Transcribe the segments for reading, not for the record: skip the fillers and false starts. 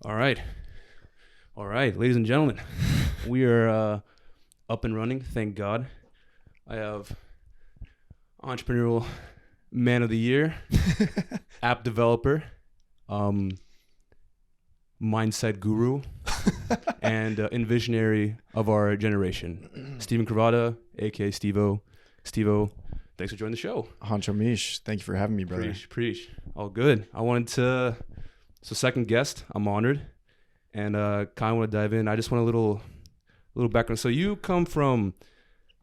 All right. All right, ladies and gentlemen, we are up and running. Thank God. I have entrepreneurial man of the year, app developer, um, mindset guru, and envisionary of our generation, Stephen Cravotta, aka Stevo. Stevo, thanks for joining the show. Hancho Mish, thank you for having me, brother. Preach. All good. I wanted to, so second guest, I'm honored. And kind of want to dive in. I just want a little background. So you come from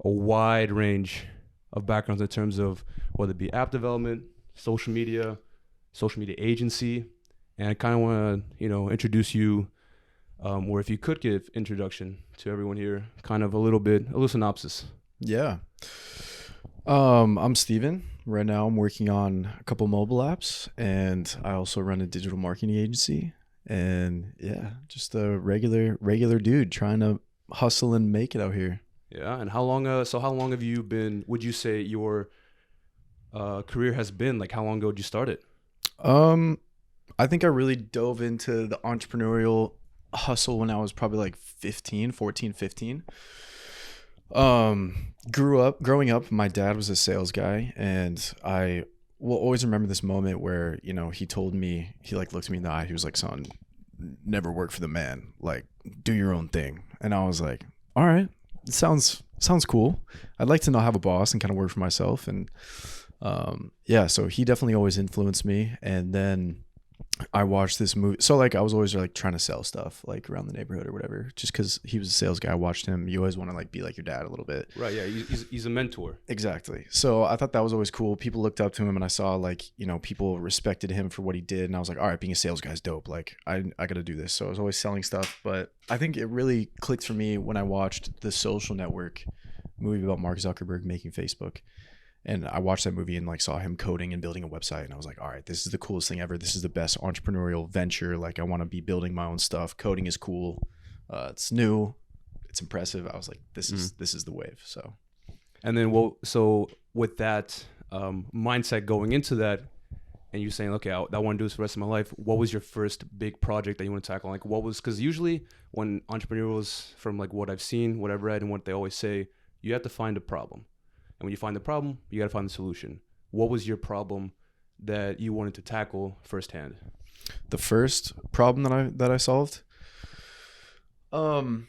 a wide range of backgrounds in terms of whether it be app development, social media agency, and I kind of want to introduce you, or if you could give introduction to everyone here, kind of a little synopsis. Yeah. I'm Steven. Right now I'm working on a couple mobile apps, and I also run a digital marketing agency. And yeah, just a regular dude trying to hustle and make it out here. Yeah. And how long have you been, would you say your career has been? Like, how long ago did you start it? I think I really dove into the entrepreneurial hustle when I was probably like 15. Growing up, my dad was a sales guy, and I will always remember this moment where, he told me, he like looked me in the eye. He was like, son, never work for the man, like do your own thing. And I was like, all right, it sounds cool. I'd like to not have a boss and kind of work for myself. And yeah, so he definitely always influenced me. And then I watched this movie. So like I was always like trying to sell stuff like around the neighborhood or whatever, just because he was a sales guy. I watched him. You always want to like be like your dad a little bit. Right. Yeah. He's a mentor. Exactly. So I thought that was always cool. People looked up to him, and I saw like, people respected him for what he did. And I was like, all right, being a sales guy is dope. Like I got to do this. So I was always selling stuff. But I think it really clicked for me when I watched The Social Network, movie about Mark Zuckerberg making Facebook. And I watched that movie and like saw him coding and building a website. And I was like, all right, this is the coolest thing ever. This is the best entrepreneurial venture. Like I want to be building my own stuff. Coding is cool. It's new. It's impressive. I was like, this is the wave. So, and then so with that mindset going into that, and you saying, okay, I want to do this for the rest of my life. What was your first big project that you want to tackle? Like because usually when entrepreneurs, from like what I've seen, what I've read, and what they always say, you have to find a problem. And when you find the problem, you got to find the solution. What was your problem that you wanted to tackle firsthand? The first problem that I solved, the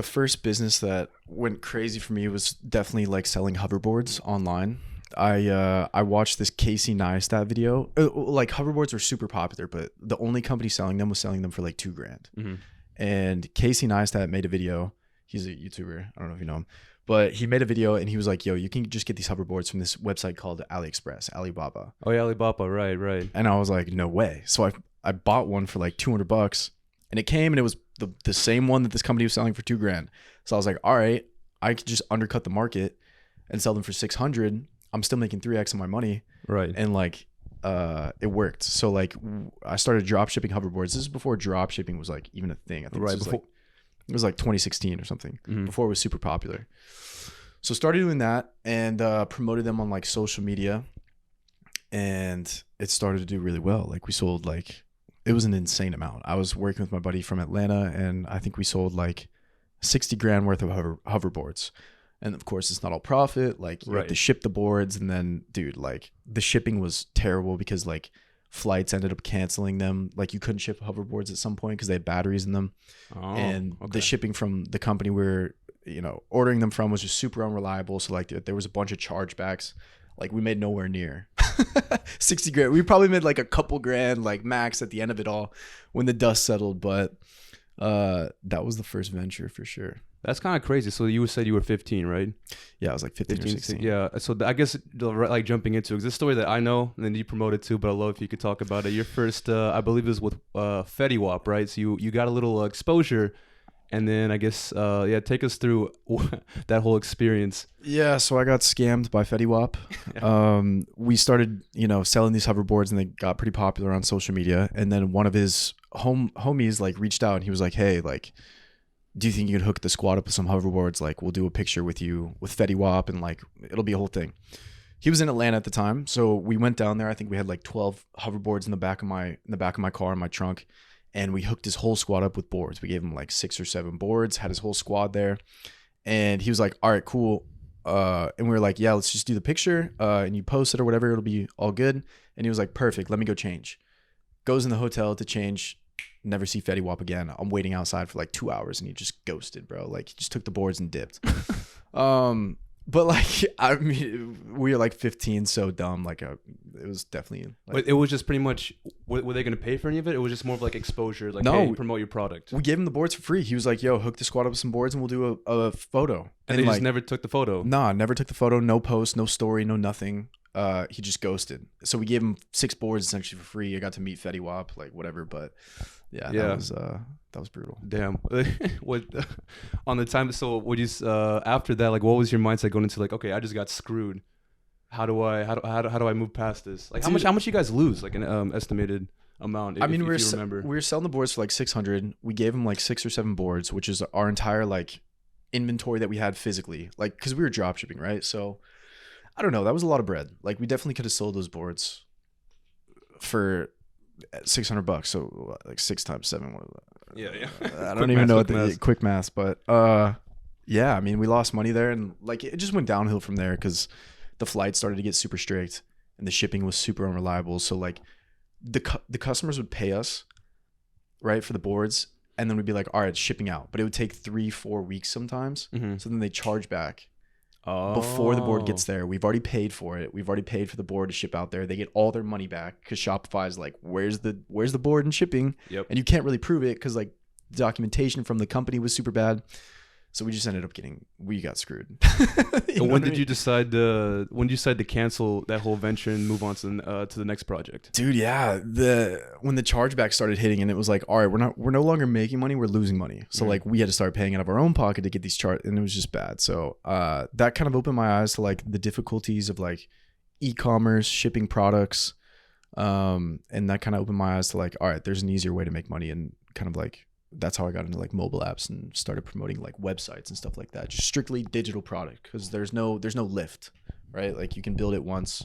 first business that went crazy for me was definitely like selling hoverboards online. I watched this Casey Neistat video. Like hoverboards were super popular, but the only company selling them was selling them for like $2,000. Mm-hmm. And Casey Neistat made a video. He's a YouTuber. I don't know if you know him. But he made a video and he was like, yo, you can just get these hoverboards from this website called AliExpress, Alibaba. Oh, yeah, Alibaba. Right. And I was like, no way. So I bought one for like $200, and it came and it was the same one that this company was selling for $2,000. So I was like, all right, I could just undercut the market and sell them for 600. I'm still making 3x of my money. Right. And like, it worked. So like I started drop shipping hoverboards. This is before drop shipping was like even a thing. I think it was like 2016 or something, before it was super popular. So started doing that and promoted them on like social media, and it started to do really well. Like we sold it was an insane amount. I was working with my buddy from Atlanta, and I think we sold like $60,000 worth of hoverboards. And of course it's not all profit. Like you have to ship the boards, and then dude, like the shipping was terrible because like flights ended up canceling them. Like you couldn't ship hoverboards at some point because they had batteries in them. The shipping from the company we were ordering them from was just super unreliable. So like there was a bunch of chargebacks. Like we made nowhere near $60,000. We probably made like a couple grand like max at the end of it all when the dust settled. But that was the first venture for sure. That's kind of crazy. So you said you were 15, right? Yeah, I was like 15 or 16. Yeah. So I guess like jumping into, because this story that I know, and then you promoted too, but I'd love if you could talk about it. Your first, I believe it was with Fetty Wap, right? So you got a little exposure, and then I guess, take us through that whole experience. Yeah, so I got scammed by Fetty Wap. We started, selling these hoverboards, and they got pretty popular on social media. And then one of his homies like reached out, and he was like, hey, like, do you think you could hook the squad up with some hoverboards? Like, we'll do a picture with you with Fetty Wap, and like, it'll be a whole thing. He was in Atlanta at the time, so we went down there. I think we had like 12 hoverboards in the back of my car in my trunk, and we hooked his whole squad up with boards. We gave him like 6 or 7 boards, had his whole squad there, and he was like, "All right, cool." And we were like, "Yeah, let's just do the picture, and you post it or whatever. It'll be all good." And he was like, "Perfect. Let me go change." Goes in the hotel to change. Never see Fetty Wap again. I'm waiting outside for like 2 hours, and he just ghosted, bro. Like he just took the boards and dipped. But like, I mean, we were like 15, so dumb. Like, it was definitely. Like, but it was just pretty much. Were they going to pay for any of it? It was just more of like exposure, like, no, hey, promote your product. We gave him the boards for free. He was like, "Yo, hook the squad up with some boards, and we'll do a photo." And they like, just never took the photo. Nah, never took the photo. No post, no story, no nothing. He just ghosted. So we gave him 6 boards essentially for free. I got to meet Fetty Wap, like whatever. But yeah. That was brutal. Damn. What on the time? So would you after that, like, what was your mindset going into, like, okay, I just got screwed. How do I move past this? Like, Dude, how much you guys lose? Like an estimated amount. I mean, if you remember, we were selling the boards for like 600. We gave him like 6 or 7 boards, which is our entire like inventory that we had physically, like, because we were drop shipping, right? So I don't know. That was a lot of bread. Like, we definitely could have sold those boards for $600. So like 6 times 7. Yeah. I don't even know what the quick math, but yeah. I mean, we lost money there, and like it just went downhill from there because the flights started to get super strict, and the shipping was super unreliable. So like the customers would pay us, right, for the boards, and then we'd be like, all right, it's shipping out, but it would take 3-4 weeks sometimes. Mm-hmm. So then they charge back. Before the board gets there. We've already paid for it. We've already paid for the board to ship out there. They get all their money back because Shopify is like, where's the board and shipping? Yep. And you can't really prove it because like the documentation from the company was super bad. So we just ended up we got screwed. And when did you decide to cancel that whole venture and move on to the next project? Dude, yeah. When the chargeback started hitting, and it was like, all right, we're no longer making money, we're losing money. So like we had to start paying out of our own pocket to get these and it was just bad. So that kind of opened my eyes to like the difficulties of like e-commerce, shipping products. And that kind of opened my eyes to like, all right, there's an easier way to make money, and kind of like that's how I got into like mobile apps and started promoting like websites and stuff like that. Just strictly digital product, because there's no lift, right? Like you can build it once,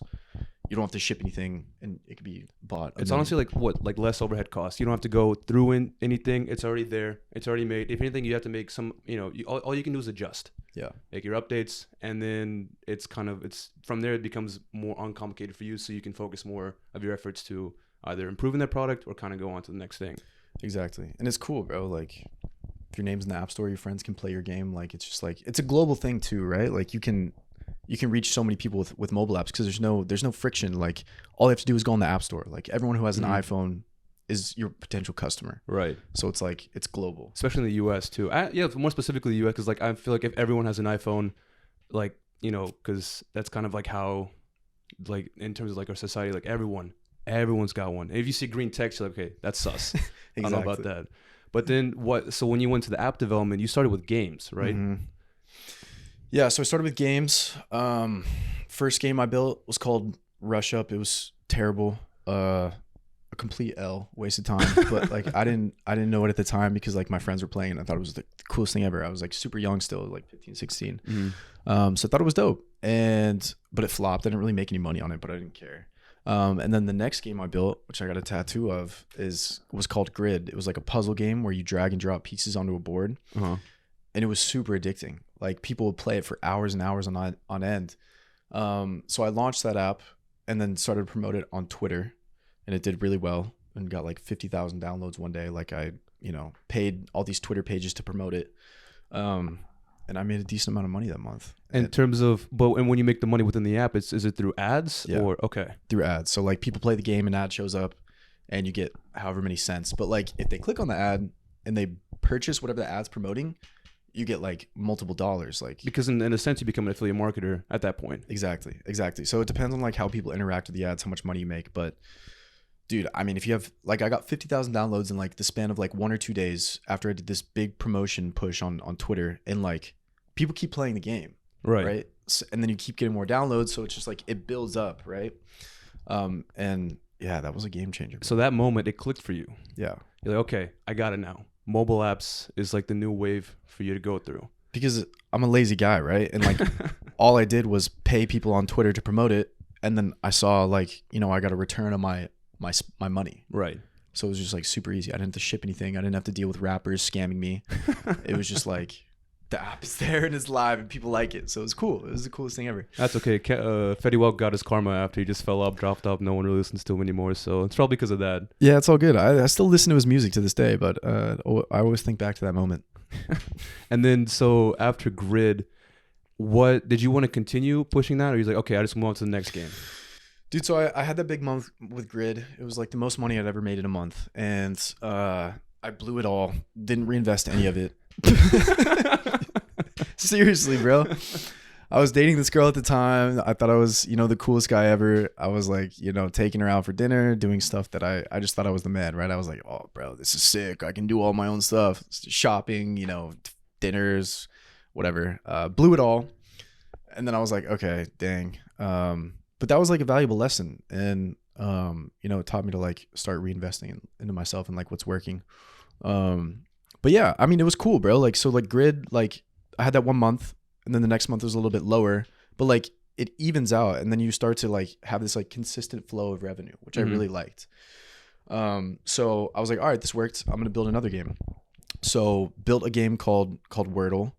you don't have to ship anything, and it could be bought. It's honestly like less overhead costs. You don't have to go through anything. It's already there. It's already made. If anything, you have to make some. All you can do is adjust. Yeah. Make your updates, and then it's from there it becomes more uncomplicated for you, so you can focus more of your efforts to either improving that product or kind of go on to the next thing. Exactly. And it's cool, bro. Like if your name's in the App Store, your friends can play your game. Like it's just like, it's a global thing too, right? Like you can reach so many people with mobile apps because there's no friction. Like all you have to do is go on the App Store. Like everyone who has an iPhone is your potential customer. Right. So it's like, it's global. Especially in the US too. More specifically the US, because like I feel like if everyone has an iPhone, like, because that's kind of like how, like in terms of like our society, like everyone's got one. If you see green text, you're like, okay, that's sus. Exactly. I don't know about that. But then so when you went to the app development, you started with games, right? Mm-hmm. Yeah, so I started with games. First game I built was called Rush Up. It was terrible. A complete L, waste of time. But like I didn't know it at the time because like my friends were playing and I thought it was the coolest thing ever. I was like super young still, like 15, 16. Mm-hmm. So I thought it was dope. But it flopped. I didn't really make any money on it, but I didn't care. And then the next game I built, which I got a tattoo of, was called Grid. It was like a puzzle game where you drag and drop pieces onto a board. Uh-huh. And it was super addicting. Like people would play it for hours and hours on end. So I launched that app and then started to promote it on Twitter, and it did really well and got like 50,000 downloads one day. Like I, paid all these Twitter pages to promote it. And I made a decent amount of money that month. In terms of, and when you make the money within the app, is it through ads or okay? Through ads. So like people play the game, an ad shows up, and you get however many cents. But like if they click on the ad and they purchase whatever the ad's promoting, you get like multiple dollars. Like because in a sense you become an affiliate marketer at that point. Exactly. So it depends on like how people interact with the ads, how much money you make. But dude, I mean, if you have like, I got 50,000 downloads in like the span of like 1 or 2 days after I did this big promotion push on Twitter, and like people keep playing the game, right? So, and then you keep getting more downloads, so it's just like it builds up, right? And yeah, that was a game changer. So that moment, it clicked for you. Yeah, you're like, okay, I got it now. Mobile apps is like the new wave for you to go through. Because I'm a lazy guy, right? And like all I did was pay people on Twitter to promote it, and then I saw like, you know, I got a return on my money. Right. So it was just like super easy. I didn't have to ship anything. I didn't have to deal with rappers scamming me. It was just like the app is there and it's live and people like it. So it was cool. It was the coolest thing ever. That's okay. Fetty Wap got his karma after he just fell up, dropped up. No one really listens to him anymore. So it's probably because of that. Yeah, it's all good. I still listen to his music to this day, but I always think back to that moment. And then so after Grid, what did you want to continue pushing that, or you're like, okay, I just move on to the next game? Dude, so I had that big month with Grid. It was like the most money I'd ever made in a month, and I blew it all. Didn't reinvest any of it. Seriously, bro. I was dating this girl at the time. I thought I was, you know, the coolest guy ever. I was like, you know, taking her out for dinner, doing stuff that I just thought I was the man, right? I was like, oh, bro, this is sick. I can do all my own stuff. Shopping, you know, dinners, whatever. Blew it all. And then I was like, okay, dang. But that was like a valuable lesson. And, you know, it taught me to like start reinvesting into myself and like what's working. But yeah, I mean, it was cool, bro. Like, so like Grid, like I had that 1 month and then the next month was a little bit lower, but like it evens out. And then you start to like have this like consistent flow of revenue, which I really liked. So I was like, all right, this worked. I'm going to build another game. So built a game called Wordle.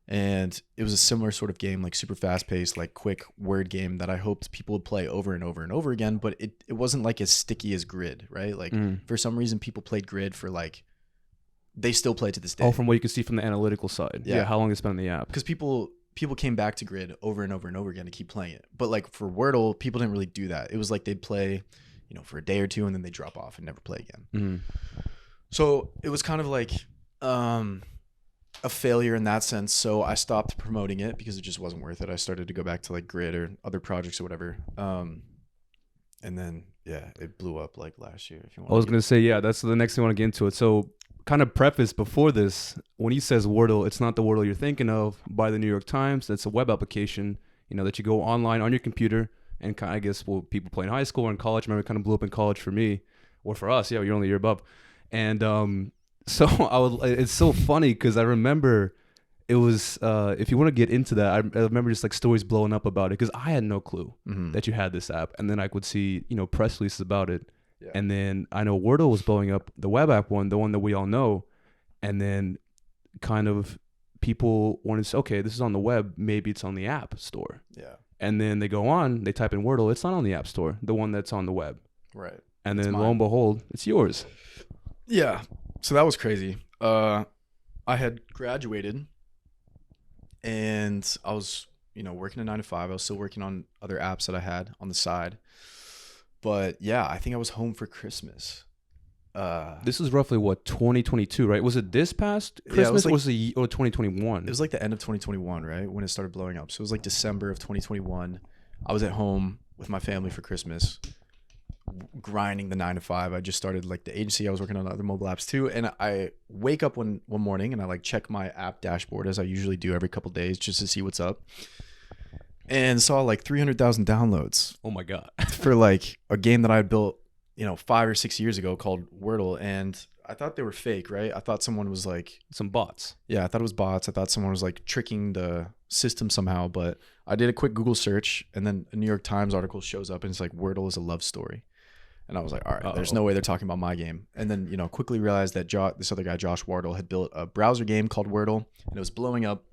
And it was a similar sort of game, like super fast paced, like quick word game that I hoped people would play over and over and over again. But it wasn't like as sticky as Grid, right? Like for some reason, people played Grid for like, they still play to this day. Oh, from what you can see from the analytical side. Yeah. How long they spent on the app. Because people came back to Grid over and over and over again to keep playing it. But like for Wordle, people didn't really do that. It was like they'd play, you know, for a day or two and then they drop off and never play again. So it was kind of like, a failure in that sense. So I stopped promoting it because it just wasn't worth it. I started to go back to like Grid or other projects or whatever. And then, yeah, it blew up like last year. If you want, I was going to say, yeah, that's the next thing I want to get into it. So kind of preface before this, when he says Wordle, it's not the Wordle you're thinking of by the New York Times. That's a web application, you know, that you go online on your computer and kind of, I guess, well, people play in high school or in college. I remember it kind of blew up in college for me or for us. Yeah, you're only a year above. And, so it's so funny because I remember it was, if you want to get into that, I remember just like stories blowing up about it because I had no clue that you had this app. And then I would see, you know, press releases about it. Yeah. And then I know Wordle was blowing up, the web app one, the one that we all know. And then kind of people wanted to say, okay, this is on the web. Maybe it's on the app store. Yeah. And then they go on, they type in Wordle. It's not on the app store, the one that's on the web. Right. And then lo and behold, it's yours. Yeah. So that was crazy. I had graduated and I was, you know, working a 9 to 5. I was still working on other apps that I had on the side. But yeah, I think I was home for Christmas. This is roughly what, 2022, right? Was it this past Christmas, yeah, or 2021? It was like the end of 2021, right? When it started blowing up. So it was like December of 2021. I was at home with my family for Christmas, grinding the 9 to 5. I just started like the agency. I was working on other mobile apps too. And I wake up one morning and I like check my app dashboard as I usually do every couple of days just to see what's up. And saw like 300,000 downloads. Oh my God. For like a game that I had built, you know, 5 or 6 years ago called Wordle. And I thought they were fake, right? I thought someone was like... Some bots. Yeah, I thought it was bots. I thought someone was like tricking the system somehow. But I did a quick Google search and then a New York Times article shows up and it's like Wordle is a love story. And I was like, all right, there's no way they're talking about my game. And then, you know, quickly realized that this other guy, Josh Wardle, had built a browser game called Wordle and it was blowing up.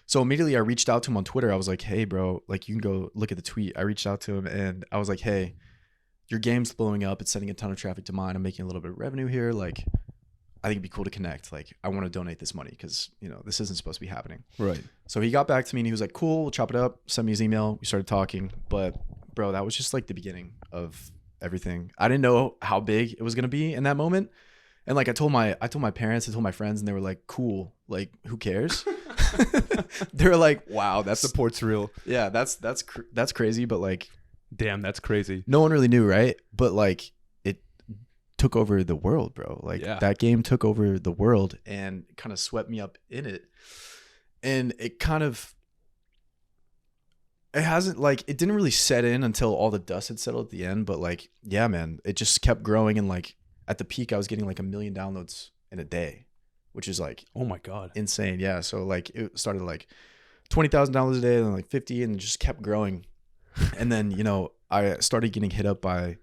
So immediately I reached out to him on Twitter. I was like, hey, bro, like you can go look at the tweet. I reached out to him and I was like, hey, your game's blowing up. It's sending a ton of traffic to mine. I'm making a little bit of revenue here. Like, I think it'd be cool to connect. Like, I want to donate this money because, you know, this isn't supposed to be happening. Right. So he got back to me and he was like, cool, we'll chop it up. Send me his email. We started talking. But, bro, that was just like the beginning of everything. I didn't know how big it was going to be in that moment. And like I told my parents, I told my friends, and they were like, cool, like who cares? They were like, wow, that support's real. Yeah, that's crazy, but like, damn, that's crazy. No one really knew, right? But like it took over the world, bro. Like that game took over the world and kind of swept me up in it. And it hasn't like, it didn't really set in until all the dust had settled at the end. But like, yeah, man, it just kept growing. And like at the peak, I was getting like 1 million downloads in a day, which is like, oh my God, insane. Yeah. So like it started like 20,000 downloads a day, and then like 50, and it just kept growing. And then, you know, I started getting hit up by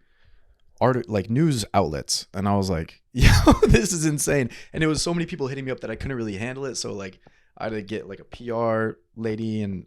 like news outlets, and I was like, yo, this is insane. And it was so many people hitting me up that I couldn't really handle it. So like I had to get like a PR lady, and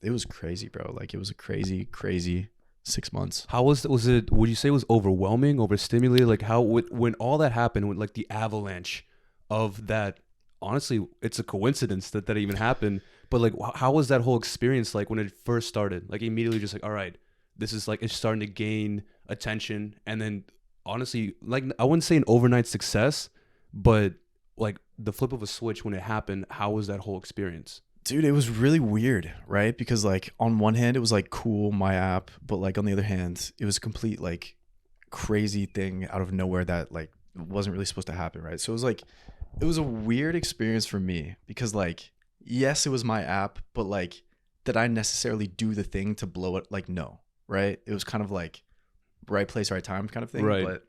it was crazy, bro. Like it was a crazy 6 months. How was it? Would you say it was overwhelming, overstimulated? Like how when all that happened, when like the avalanche of that, honestly, it's a coincidence that even happened. But like, how was that whole experience like when it first started? Like immediately just like, all right, this is like, it's starting to gain attention. And then honestly, like I wouldn't say an overnight success, but like the flip of a switch when it happened, how was that whole experience? Dude, it was really weird, right? Because like on one hand, it was like cool, my app. But like on the other hand, it was a complete like crazy thing out of nowhere that like wasn't really supposed to happen, right? So it was a weird experience for me because like, yes, it was my app, but like, did I necessarily do the thing to blow it? Like, no, right? It was kind of like right place, right time kind of thing. Right. But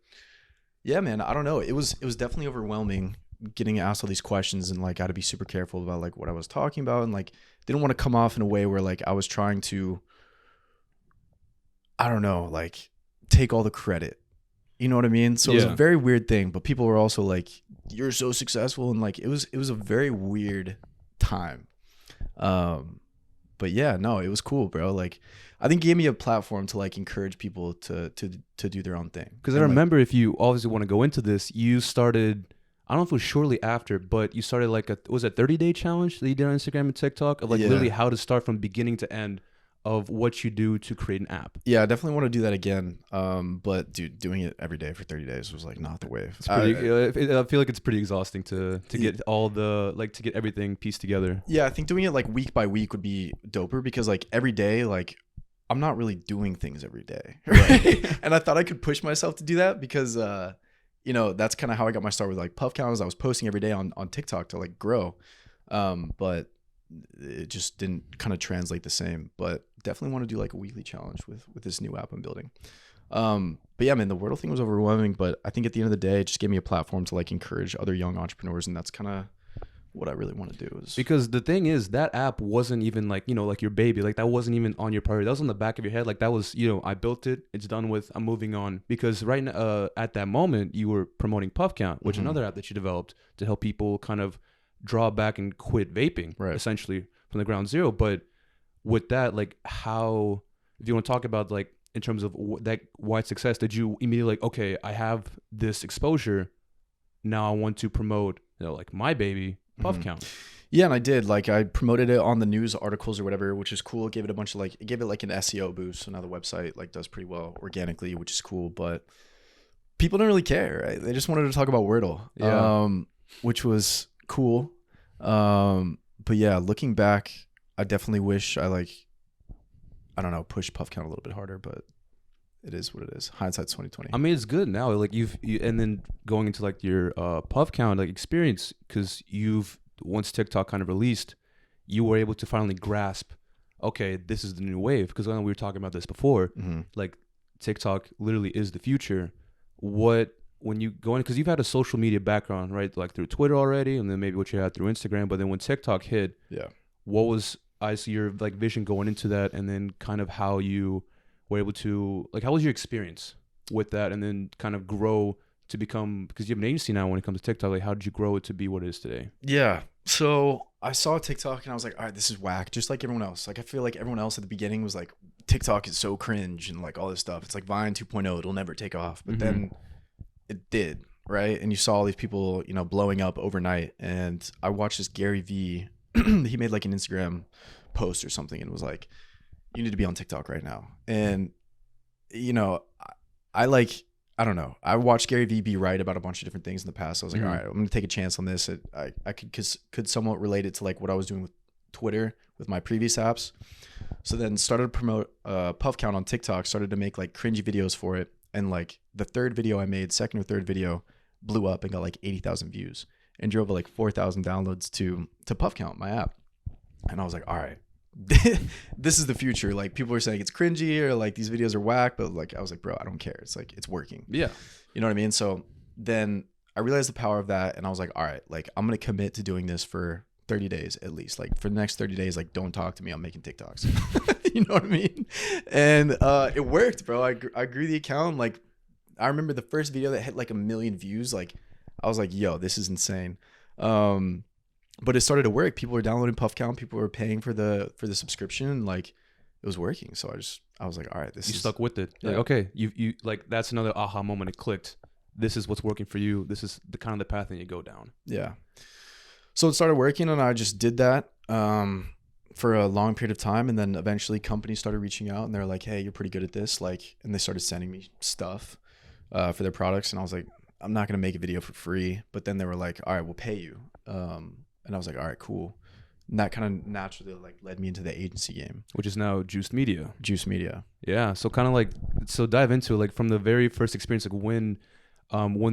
yeah, man, I don't know. It was definitely overwhelming getting asked all these questions, and like I had to be super careful about like what I was talking about, and like didn't want to come off in a way where like I was trying to, I don't know, like take all the credit. You know what I mean? So it was a very weird thing, but people were also like, you're so successful, and like it was a very weird time. But yeah, no, it was cool, bro. Like I think it gave me a platform to like encourage people to do their own thing. Because I remember, if you obviously want to go into this, you started, I don't know if it was shortly after, but you started like was it 30-day challenge that you did on Instagram and TikTok of like literally how to start from beginning to end of what you do to create an app. Yeah, I definitely want to do that again. But dude, doing it every day for 30 days was like not the wave. It's pretty, I feel like it's pretty exhausting to get all the, like to get everything pieced together. Yeah, I think doing it like week by week would be doper because like every day, like I'm not really doing things every day. Right? And I thought I could push myself to do that because, you know, that's kind of how I got my start with like puff counters. I was posting every day on TikTok to like grow. But it just didn't kind of translate the same, but definitely want to do like a weekly challenge with this new app I'm building. But yeah, man, the Wordle thing was overwhelming, but I think at the end of the day, it just gave me a platform to like encourage other young entrepreneurs. And that's kind of what I really want to do. Because the thing is, that app wasn't even like, you know, like your baby, like that wasn't even on your priority. That was on the back of your head. Like that was, you know, I built it, it's done with, I'm moving on. Because right now, at that moment, you were promoting Puff Count, which is another app that you developed to help people kind of draw back and quit vaping, essentially from the ground zero. But with that, like how, if you want to talk about like in terms of that wide success, did you immediately like, okay, I have this exposure, now I want to promote, you know, like my baby Puff Count? Yeah, and I did. Like I promoted it on the news articles or whatever, which is cool. Gave it a bunch of like, it gave it like an SEO boost. So now the website like does pretty well organically, which is cool. But people don't really care, right? They just wanted to talk about Wordle, which was cool. But yeah, looking back, I definitely wish I like, I don't know, pushed Puff Count a little bit harder, but it is what it is. Hindsight's 2020. I mean, it's good now. Like and then going into like your Puff Count like experience, because once TikTok kind of released, you were able to finally grasp, okay, this is the new wave. Because I know we were talking about this before, like TikTok literally is the future. When you go in, because you've had a social media background, right? Like through Twitter already, and then maybe what you had through Instagram. But then when TikTok hit, what was your like vision going into that, and then kind of how you were able to, like, how was your experience with that, and then kind of grow to become, because you have an agency now when it comes to TikTok, like how did you grow it to be what it is today? Yeah. So I saw TikTok and I was like, all right, this is whack. Just like everyone else. Like I feel like everyone else at the beginning was like, TikTok is so cringe and like all this stuff. It's like Vine 2.0. It'll never take off. But then it did, right? And you saw all these people, you know, blowing up overnight. And I watched this Gary Vee. He made like an Instagram post or something and was like, you need to be on TikTok right now. And, you know, I don't know. I watched Gary Vee be right about a bunch of different things in the past. So I was like, all right, I'm going to take a chance on this. I could somewhat relate it to like what I was doing with Twitter with my previous apps. So then started to promote Puff Count on TikTok, started to make like cringy videos for it. And like the third video I made, second or third video, blew up and got like 80,000 views and drove like 4,000 downloads to Puff Count, my app. And I was like, all right, this is the future. Like people are saying it's cringy or like these videos are whack, but like I was like, bro, I don't care. It's like it's working. Yeah. You know what I mean? So then I realized the power of that and I was like, all right, like I'm gonna commit to doing this for 30 days at least. Like for the next 30 days, like don't talk to me. I'm making TikToks. You know what I mean? And it worked, bro. I grew the account. Like I remember the first video that hit like 1 million views. Like I was like, yo, this is insane. But it started to work. People were downloading Puff Count. People were paying for the subscription. Like it was working. So I was like, all right, you stuck with it. Yeah. Like, okay, you like that's another aha moment. It clicked. This is what's working for you. This is the kind of the path that you go down. Yeah. So it started working, and I just did that for a long period of time, and then eventually companies started reaching out, and they're like, "Hey, you're pretty good at this," like, and they started sending me stuff for their products, and I was like, "I'm not gonna make a video for free," but then they were like, "All right, we'll pay you," and I was like, "All right, cool." And that kind of naturally like led me into the agency game, which is now Juiced Media. Juiced Media. Yeah. So kind of like, so dive into it, like from the very first experience, like when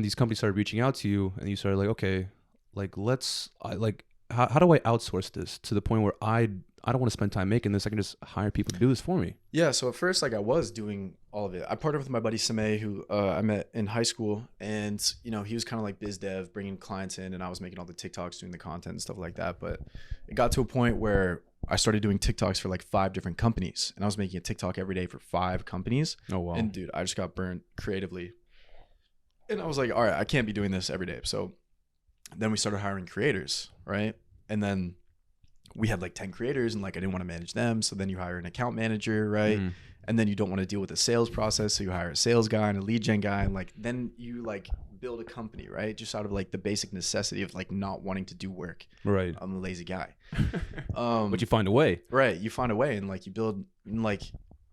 these companies started reaching out to you, and you started like, okay, like how do I outsource this to the point where I don't want to spend time making this. I can just hire people to do this for me. Yeah. So at first, like I was doing all of it. I partnered with my buddy Sime, who I met in high school, and he was kind of like biz dev, bringing clients in, and I was making all the TikToks, doing the content and stuff like that. But it got to a point where I started doing TikToks for like 5 different companies, and I was making a TikTok every day for 5 companies. Oh wow! And dude, I just got burnt creatively, and I was like, all right, I can't be doing this every day. So then we started hiring creators, right? And then we had like 10 creators, and like I didn't want to manage them. So then you hire an account manager, right? Mm. And then you don't want to deal with the sales process. So you hire a sales guy and a lead gen guy. And like, then you like build a company, right? Just out of like the basic necessity of like not wanting to do work. Right. I'm a lazy guy. But you find a way. Right. You find a way, and like you build, and like,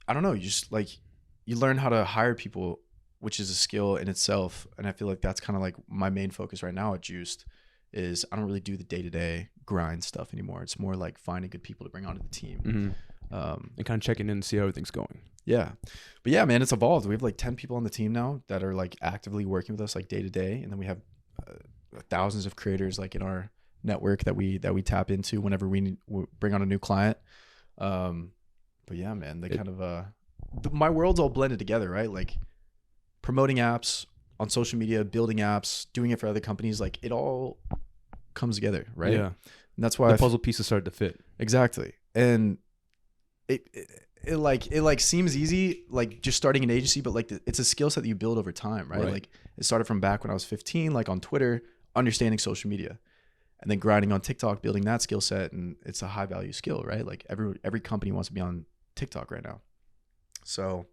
I don't know, you just like, you learn how to hire people, which is a skill in itself. And I feel like that's kind of like my main focus right now at Juiced is I don't really do the day-to-day grind stuff anymore. It's more like finding good people to bring onto the team. Mm-hmm. And kind of checking in and see how everything's going. Yeah. But yeah, man, it's evolved. We have like 10 people on the team now that are like actively working with us like day to day. And then we have thousands of creators like in our network that we tap into whenever we bring on a new client. But yeah, man, they kind of, my world's all blended together, right? Like promoting apps on social media, building apps, doing it for other companies, like it all comes together, right? Yeah. And that's why the puzzle pieces start to fit. Exactly. And it seems easy, like just starting an agency, but like it's a skill set that you build over time, right? Like it started from back when I was 15, like on Twitter, understanding social media, and then grinding on TikTok, building that skill set. And it's a high value skill, right? Like every company wants to be on TikTok right now. So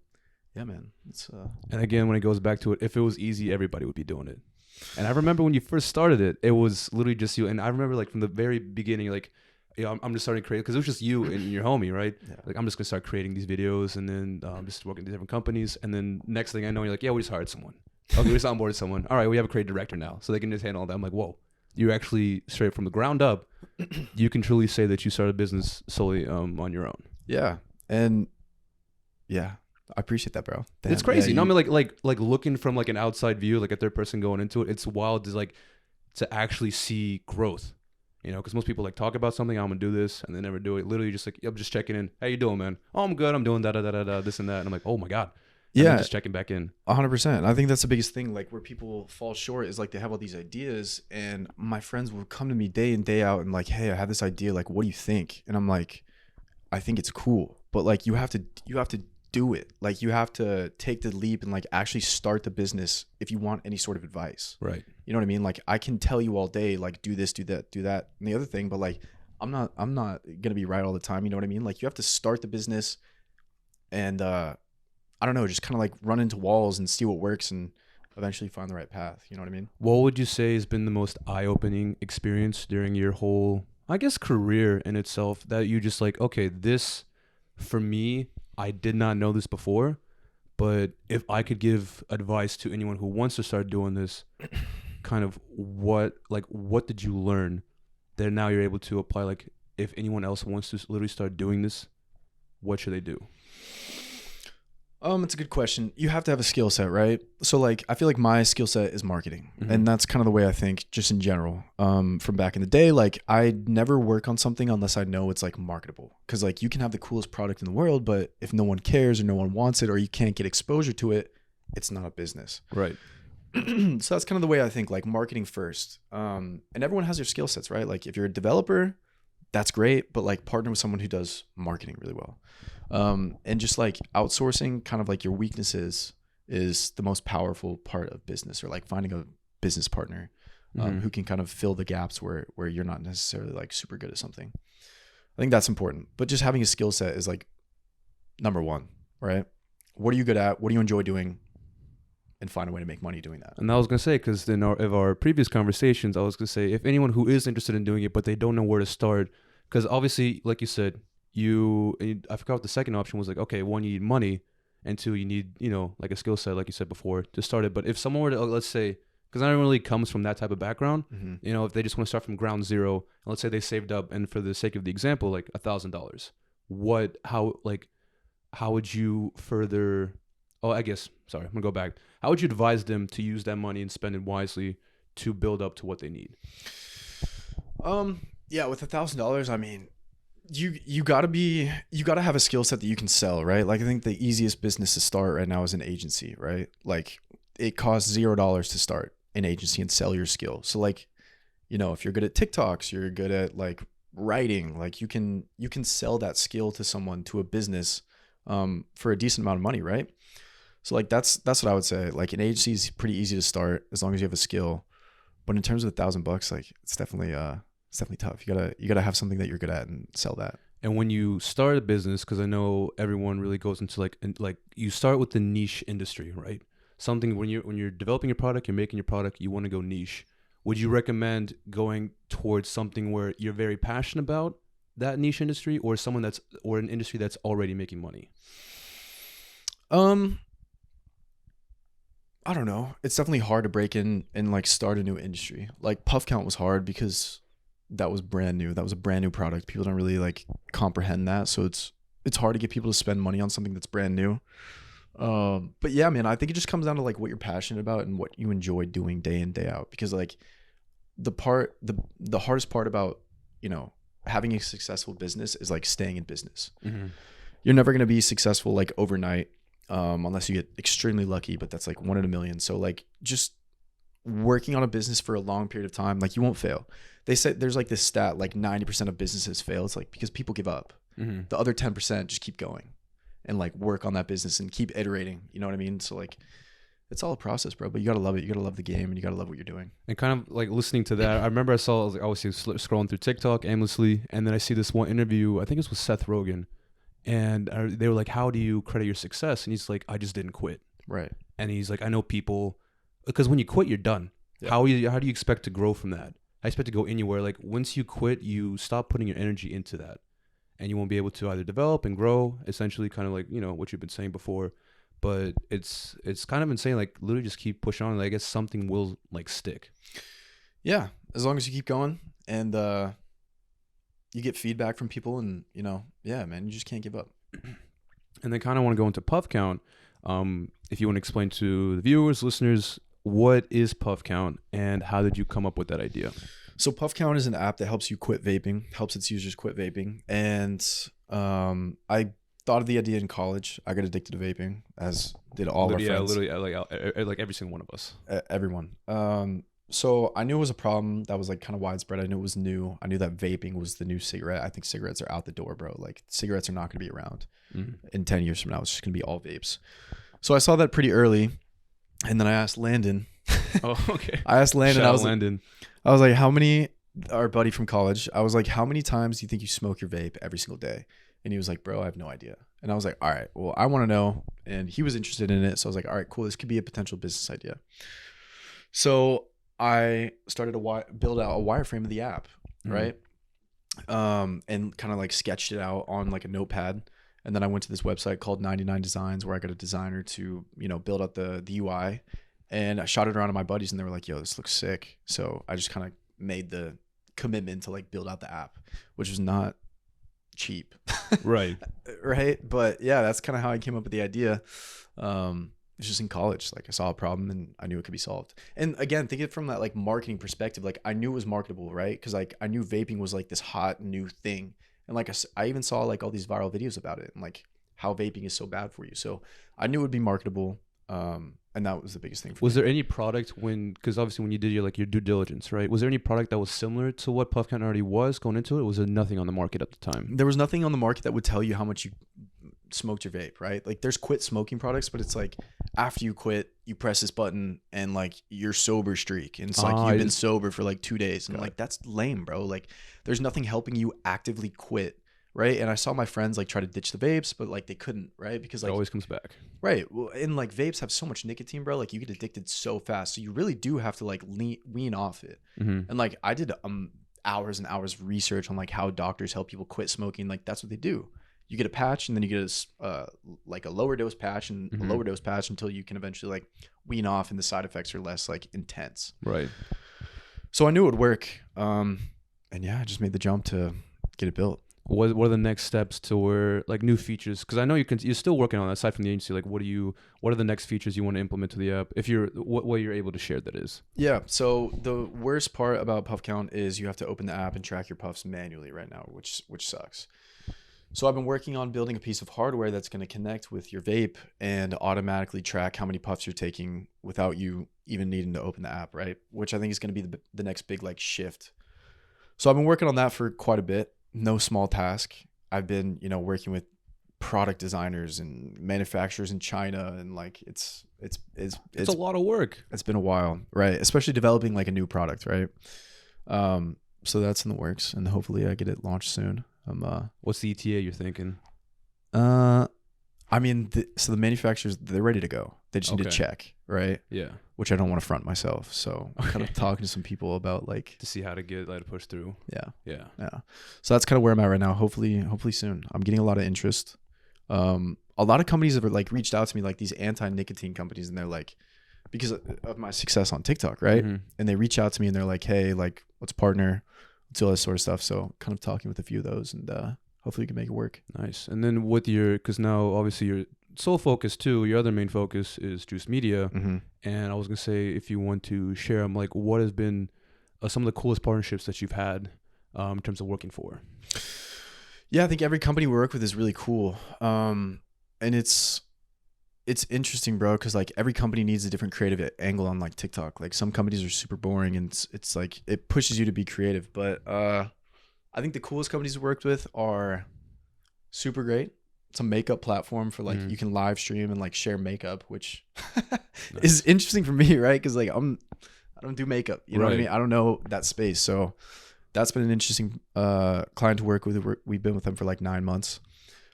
yeah, man. It's and again, when it goes back to it, if it was easy, everybody would be doing it. And I remember when you first started it, it was literally just you. And I remember like from the very beginning, like, I'm just starting to create, because it was just you and your homie, right? Yeah. Like, I'm just going to start creating these videos, and then just working at different companies. And then next thing I know, you're like, yeah, we just hired someone. Okay, we just onboarded someone. All right, we have a creative director now, so they can just handle all that. I'm like, whoa, you actually straight from the ground up, you can truly say that you started a business solely on your own. Yeah. And yeah, I appreciate that, bro. Damn. It's crazy. Yeah, I mean, like looking from like an outside view, like a third person going into it, it's wild to actually see growth. Because most people like talk about something, I'm gonna do this, and they never do it. Literally, just like, I'm just checking in. How you doing, man? Oh, I'm good. I'm doing this and that. And I'm like, oh my god. And yeah, just checking back in. 100%. I think that's the biggest thing. Like where people fall short is like they have all these ideas, and my friends will come to me day in day out and like, hey, I have this idea. Like, what do you think? And I'm like, I think it's cool, but like you have to do it. Like you have to take the leap and like actually start the business if you want any sort of advice. Right. You know what I mean? Like I can tell you all day, like do this, do that, and the other thing, but like I'm not gonna be right all the time. You know what I mean? Like you have to start the business, and I don't know, just kind of like run into walls and see what works, and eventually find the right path. You know what I mean? What would you say has been the most eye-opening experience during your whole, I guess, career in itself, that you just like, okay, this for me, I did not know this before, but if I could give advice to anyone who wants to start doing this, kind of what did you learn that now you're able to apply? Like if anyone else wants to literally start doing this, what should they do? It's a good question. You have to have a skill set, right? So like, I feel like my skill set is marketing, and that's kind of the way I think just in general. From back in the day, like I never work on something unless I know it's like marketable, because like you can have the coolest product in the world, but if no one cares or no one wants it, or you can't get exposure to it, it's not a business. Right. So that's kind of the way I think, like marketing first. And everyone has their skill sets, right? Like if you're a developer, that's great, but like partner with someone who does marketing really well. And just like outsourcing kind of like your weaknesses is the most powerful part of business, or like finding a business partner who can kind of fill the gaps where you're not necessarily like super good at something. I think that's important, but just having a skill set is like number one, right? What are you good at? What do you enjoy doing? And find a way to make money doing that. And I was going to say, because in our previous conversations, I was going to say, if anyone who is interested in doing it, but they don't know where to start, because obviously, like you said, I forgot what the second option was. Like, okay, one, you need money, and two, you need, like a skill set, like you said before, to start it. But if someone were to, let's say, because not everyone really comes from that type of background, if they just want to start from ground zero, and let's say they saved up, and for the sake of the example, like $1,000, how would you further? Oh, I'm gonna go back. How would you advise them to use that money and spend it wisely to build up to what they need? Yeah, with $1,000, I mean, you gotta have a skill set that you can sell, right? Like I think the easiest business to start right now is an agency, right? Like it costs $0 to start an agency and sell your skill. So like, if you're good at TikToks, you're good at like writing, like you can sell that skill to someone, to a business, for a decent amount of money, right? So like that's what I would say. Like an agency is pretty easy to start as long as you have a skill. But in terms of $1,000, like it's definitely tough. You gotta have something that you're good at and sell that. And when you start a business, because I know everyone really goes into like you start with the niche industry, right? Something when you're developing your product, you're making your product, you want to go niche. Would you recommend going towards something where you're very passionate about that niche industry, or or an industry that's already making money? I don't know. It's definitely hard to break in and like start a new industry. Like Puff Count was hard because that was brand new. That was a brand new product. People don't really like comprehend that. So it's hard to get people to spend money on something that's brand new. But yeah, man, I think it just comes down to like what you're passionate about and what you enjoy doing day in, day out. Because like the hardest part about, having a successful business is like staying in business. You're never going to be successful like overnight. Unless you get extremely lucky, but that's like 1 in a million. So like just working on a business for a long period of time, like you won't fail. They say there's like this stat, like 90% of businesses fail. It's like because people give up. The other 10% just keep going and like work on that business and keep iterating. You know what I mean? So like it's all a process, bro, but you got to love it. You got to love the game and you got to love what you're doing. And kind of like listening to that, I remember I was like, obviously scrolling through TikTok aimlessly. And then I see this one interview, I think it was with Seth Rogen. And they were like, how do you credit your success? And he's like, I just didn't quit. Right. And he's like, I know people, because when you quit, you're done. Yeah. How do you expect to grow from that? I expect to go anywhere. Like once you quit, you stop putting your energy into that. And you won't be able to either develop and grow, essentially kind of like, what you've been saying before. But it's kind of insane. Like literally just keep pushing on. Like, I guess something will like stick. Yeah. As long as you keep going and, you get feedback from people and, yeah, man, you just can't give up. And then kind of want to go into Puff Count. If you want to explain to the viewers, listeners, what is Puff Count and how did you come up with that idea? So Puff Count is an app that helps you quit vaping, helps its users quit vaping. And I thought of the idea in college. I got addicted to vaping, as did all our friends. Yeah, literally like every single one of us. Everyone. So I knew it was a problem that was like kind of widespread. I knew it was new. I knew that vaping was the new cigarette. I think cigarettes are out the door, bro. Like cigarettes are not going to be around in 10 years from now. It's just going to be all vapes. So I saw that pretty early. And then I asked Landon. Oh, okay. I asked Landon. Shout out Landon. I was like, how many, our buddy from college, I was like, how many times do you think you smoke your vape every single day? And he was like, bro, I have no idea. And I was like, all right, well, I want to know. And he was interested in it. So I was like, all right, cool. This could be a potential business idea. So I started to build out a wireframe of the app, right? And kind of like sketched it out on like a notepad. And then I went to this website called 99 Designs where I got a designer to, build out the UI. And I shot it around to my buddies and they were like, yo, this looks sick. So I just kind of made the commitment to like build out the app, which was not cheap. Right. Right. But yeah, that's kind of how I came up with the idea. It's just in college. Like I saw a problem and I knew it could be solved. And again, think it from that like marketing perspective. Like I knew it was marketable, right? Because like I knew vaping was like this hot new thing. And like I even saw like all these viral videos about it and like how vaping is so bad for you. So I knew it would be marketable. And that was the biggest thing for Was me. there any product because obviously when you did your due diligence, right? Was there any product that was similar to what Puff Count already was going into it? Or was there nothing on the market at the time? There was nothing on the market that would tell you how much you smoked your vape, right? Like there's quit smoking products, but it's like after you quit, you press this button and like your sober streak. And it's like you've been sober for like 2 days. And like, that's lame, bro. Like there's nothing helping you actively quit. Right. And I saw my friends like try to ditch the vapes, but like they couldn't, right? Because like it always comes back. Right. Well, and like vapes have so much nicotine, bro. Like you get addicted so fast. So you really do have to like wean off it. Mm-hmm. And like I did hours and hours of research on like how doctors help people quit smoking. Like that's what they do. You get a patch and then you get like a lower dose patch and a lower dose patch until you can eventually like wean off and the side effects are less like intense. Right. So I knew it would work. And yeah, I just made the jump to get it built. What are the next steps to where like new features? Because I know you're still working on that aside from the agency. Like, what are the next features you want to implement to the app? If you're what way you're able to share that is. Yeah. So the worst part about Puff Count is you have to open the app and track your puffs manually right now, which sucks. So I've been working on building a piece of hardware that's going to connect with your vape and automatically track how many puffs you're taking without you even needing to open the app, right? Which I think is going to be the next big like shift. So I've been working on that for quite a bit. No small task. I've been, working with product designers and manufacturers in China, and like it's a lot of work. It's been a while, right? Especially developing like a new product, right? So that's in the works, and hopefully I get it launched soon. What's the ETA you're thinking? I mean, so the manufacturers, they're ready to go. They just need to check, right? Yeah. Which I don't want to front myself. So I'm kind of talking to some people about like to see how to get to push through. Yeah. So that's kind of where I'm at right now. Hopefully soon. I'm getting a lot of interest. A lot of companies have like reached out to me, like these anti-nicotine companies, and they're like, because of my success on TikTok, right? Mm-hmm. And they reach out to me and they're like, hey, like let's partner, let's do all this sort of stuff. So kind of talking with a few of those, and hopefully we can make it work. Nice. And then because now obviously your sole focus too, your other main focus is Juice Media. Mm-hmm. And I was going to say, if you want to share them, like what has been some of the coolest partnerships that you've had in terms of working for? Yeah, I think every company we work with is really cool. And it's interesting, bro, because like every company needs a different creative angle on like TikTok. Like some companies are super boring and it's like it pushes you to be creative. But I think the coolest companies we worked with are super great. It's a makeup platform for like you can live stream and like share makeup, which is interesting for me, right? Because like I don't do makeup, you know what I mean? I don't know that space, so that's been an interesting client to work with. We've been with them for like 9 months.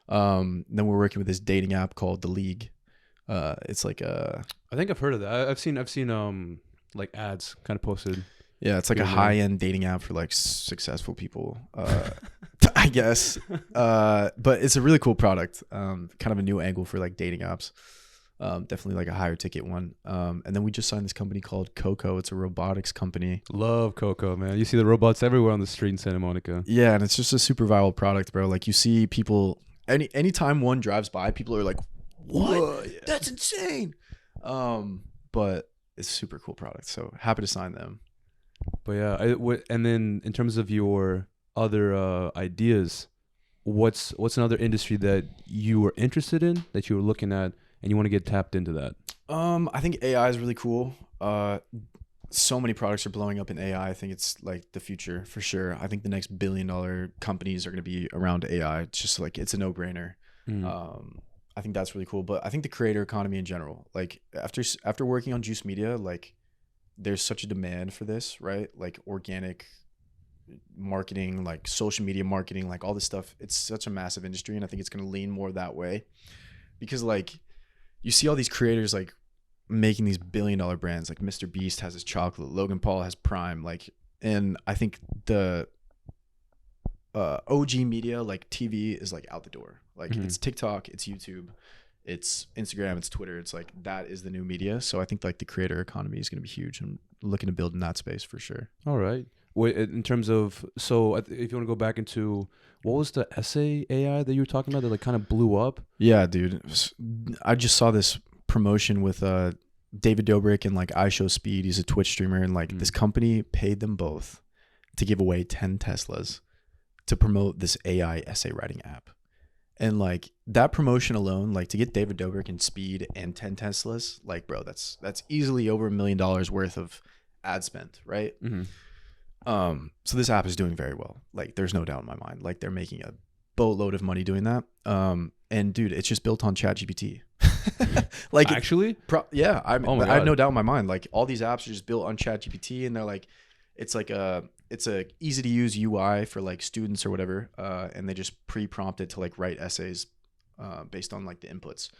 Then we're working with this dating app called The League. It's like I think I've heard of that. I've seen like ads kind of posted. Yeah, it's like a high-end dating app for like successful people, I guess. But it's a really cool product. Kind of a new angle for like dating apps. Definitely like a higher ticket one. And then we just signed this company called Coco. It's a robotics company. Love Coco, man. You see the robots everywhere on the street in Santa Monica. Yeah, and it's just a super viral product, bro. Like you see people anytime one drives by, people are like, "What? Whoa, yeah. That's insane!" But it's a super cool product. So happy to sign them. But yeah, and then in terms of your other ideas, what's another industry that you were interested in, that you were looking at, and you want to get tapped into that? I think AI is really cool. So many products are blowing up in AI. I think it's like the future for sure. I think the next $1 billion companies are going to be around AI. It's just like it's a no-brainer. I think that's really cool. But I think the creator economy in general, like after working on Juice Media, like there's such a demand for this, right? Like organic marketing, like social media marketing, like all this stuff. It's such a massive industry, and I think it's going to lean more that way because like you see all these creators like making these $1 billion brands. Like Mr. Beast has his chocolate, Logan Paul has Prime, like, and I think the OG media, like TV, is like out the door. Like it's TikTok, it's YouTube, it's Instagram, it's Twitter. It's like that is the new media. So I think like the creator economy is going to be huge. I'm looking to build in that space for sure. All right. Wait, in terms of, so if you want to go back into, what was the essay AI that you were talking about that like kind of blew up? Yeah, dude. I just saw this promotion with David Dobrik and like iShowSpeed. He's a Twitch streamer, and like this company paid them both to give away 10 Teslas to promote this AI essay writing app. And like that promotion alone, like to get David Dobrik and speed and 10 Teslas, like bro, that's easily over $1 million worth of ad spend, right? So this app is doing very well. Like there's no doubt in my mind. Like they're making a boatload of money doing that. And dude, it's just built on ChatGPT. Like actually, yeah, I Oh my have no God. doubt in my mind. Like all these apps are just built on ChatGPT, and they're like, it's a easy to use UI for like students or whatever, and they just pre-prompt it to like write essays, based on like the inputs.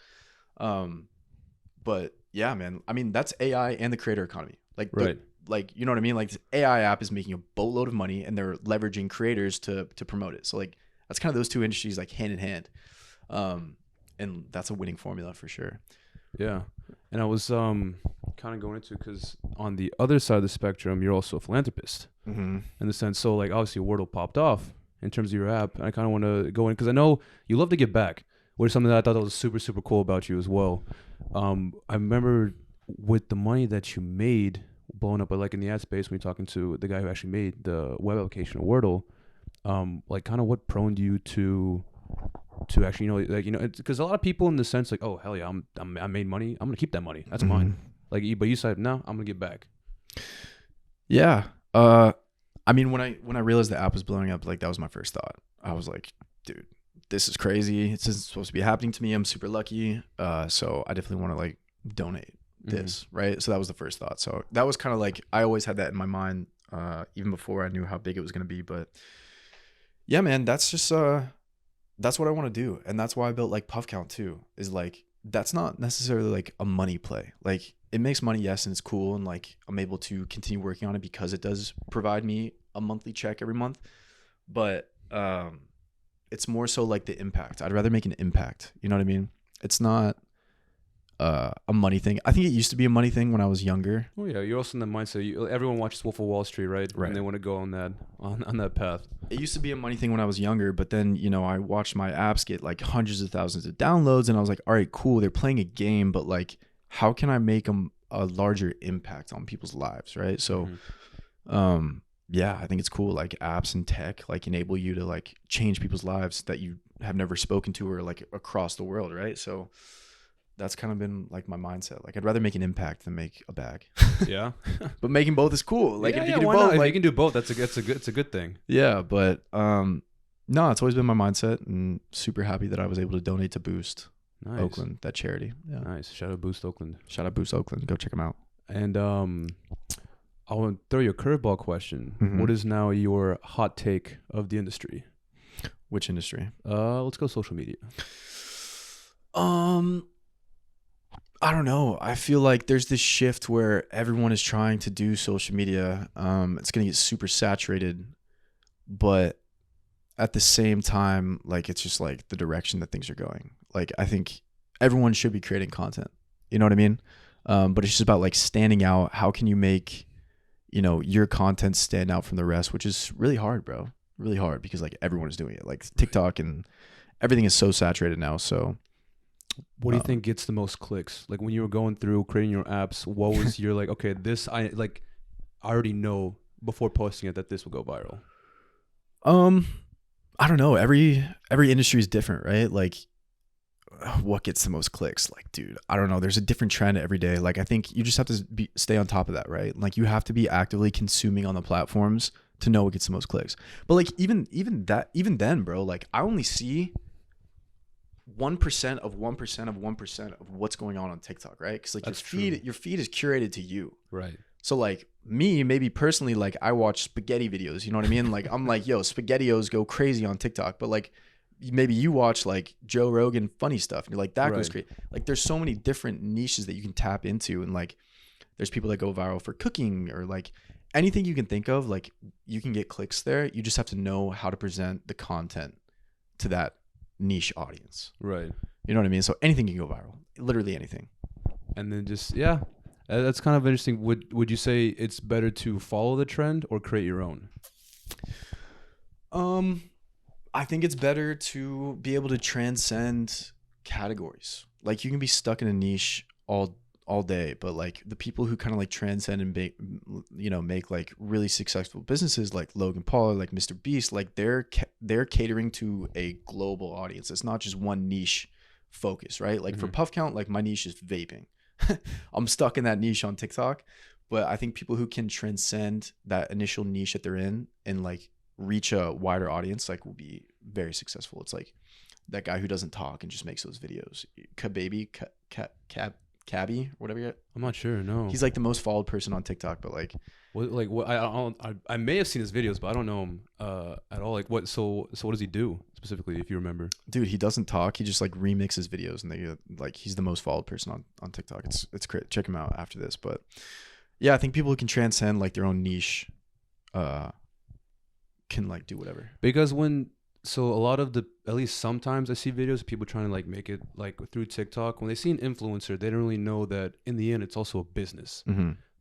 But yeah, man, I mean that's AI and the creator economy. Like Right. like you know what I mean. Like this AI app is making a boatload of money, and they're leveraging creators to promote it. So like that's kind of those two industries like hand in hand. And that's a winning formula for sure. Yeah. And I was kind of going into, because on the other side of the spectrum, you're also a philanthropist in the sense. So like obviously Wordle popped off in terms of your app. And I kind of want to go in because I know you love to give back, which is something that I thought that was super, super cool about you as well. I remember with the money that you made blowing up, but like in the ad space, when you're talking to the guy who actually made the web application of Wordle, like kind of what proned you to actually, because a lot of people in the sense like, oh hell yeah, I made money, I'm gonna keep that money, that's mine. Like, but you said no, I'm gonna give back. Yeah. I mean, when I realized the app was blowing up, like that was my first thought. I was like, dude, this is crazy. This isn't supposed to be happening to me. I'm super lucky. So I definitely want to like donate this, right? So that was the first thought. So that was kind of like, I always had that in my mind, even before I knew how big it was gonna be. But yeah, man, that's just that's what I want to do. And that's why I built like Puff Count too, is like, that's not necessarily like a money play. Like it makes money, yes, and it's cool. And like, I'm able to continue working on it because it does provide me a monthly check every month. But it's more so like the impact. I'd rather make an impact. You know what I mean? It's not a money thing. I think it used to be a money thing when I was younger. Oh yeah, you're also in the mindset. Everyone watches Wolf of Wall Street, right? Right. And they want to go on that path. It used to be a money thing when I was younger, but then, I watched my apps get like hundreds of thousands of downloads, and I was like, all right, cool. They're playing a game, but like, how can I make them a larger impact on people's lives, right? So, yeah, I think it's cool. Like apps and tech like enable you to like change people's lives that you have never spoken to, or like across the world, right? So that's kind of been like my mindset. Like I'd rather make an impact than make a bag. Yeah. But making both is cool. Like if you can do why both, not? like If you can do both, it's a good thing. yeah, but no, it's always been my mindset, and super happy that I was able to donate to Boost Nice. Oakland, that charity. Yeah. Nice. Shout out Boost Oakland. Shout out Boost Oakland. Go check them out. And I want to throw you a curveball question. What is now your hot take of the industry? Which industry? Let's go social media. I don't know. I feel like there's this shift where everyone is trying to do social media. It's going to get super saturated, but at the same time, like it's just like the direction that things are going. Like I think everyone should be creating content. You know what I mean? But it's just about like standing out. How can you make, your content stand out from the rest, which is really hard, bro. Really hard because like everyone is doing it. Like TikTok and everything is so saturated now. So what do you think gets the most clicks? Like when you were going through creating your apps, what was your like, okay, this I already know before posting it that this will go viral? I don't know. Every industry is different, right? Like what gets the most clicks? Like, dude, I don't know. There's a different trend every day. Like I think you just have to stay on top of that, right? Like you have to be actively consuming on the platforms to know what gets the most clicks. But like even then, bro, like I only see 1% of 1% of 1% of what's going on TikTok, right? Because like your feed is curated to you, right? So like me, maybe personally, like I watch spaghetti videos, you know what I mean? Like I'm like, yo, SpaghettiOs go crazy on TikTok, but like maybe you watch like Joe Rogan funny stuff, and you're like, that goes crazy. Like there's so many different niches that you can tap into, and like there's people that go viral for cooking or like anything you can think of. Like you can get clicks there. You just have to know how to present the content to that niche audience, right? You know what I mean? So anything can go viral, literally anything. And then just that's kind of interesting. Would you say it's better to follow the trend or create your own? I think it's better to be able to transcend categories. Like you can be stuck in a niche all all day, but like the people who kind of like transcend and make like really successful businesses like Logan Paul, like Mr. Beast, like they're catering to a global audience. It's not just one niche focus, right? Like for Puff Count, like my niche is vaping. I'm stuck in that niche on TikTok, but I think people who can transcend that initial niche that they're in and like reach a wider audience, like will be very successful. It's like that guy who doesn't talk and just makes those videos. Cabby, whatever. I'm not sure. No, he's like the most followed person on TikTok, but like, what? I may have seen his videos, but I don't know him at all. Like, what? So what does he do specifically, if you remember? Dude, he doesn't talk. He just like remixes videos, and they like he's the most followed person on TikTok. It's great. Check him out after this. But yeah, I think people who can transcend like their own niche, can like do whatever. Because so a lot of at least sometimes I see videos of people trying to like make it like through TikTok. When they see an influencer, they don't really know that in the end it's also a business.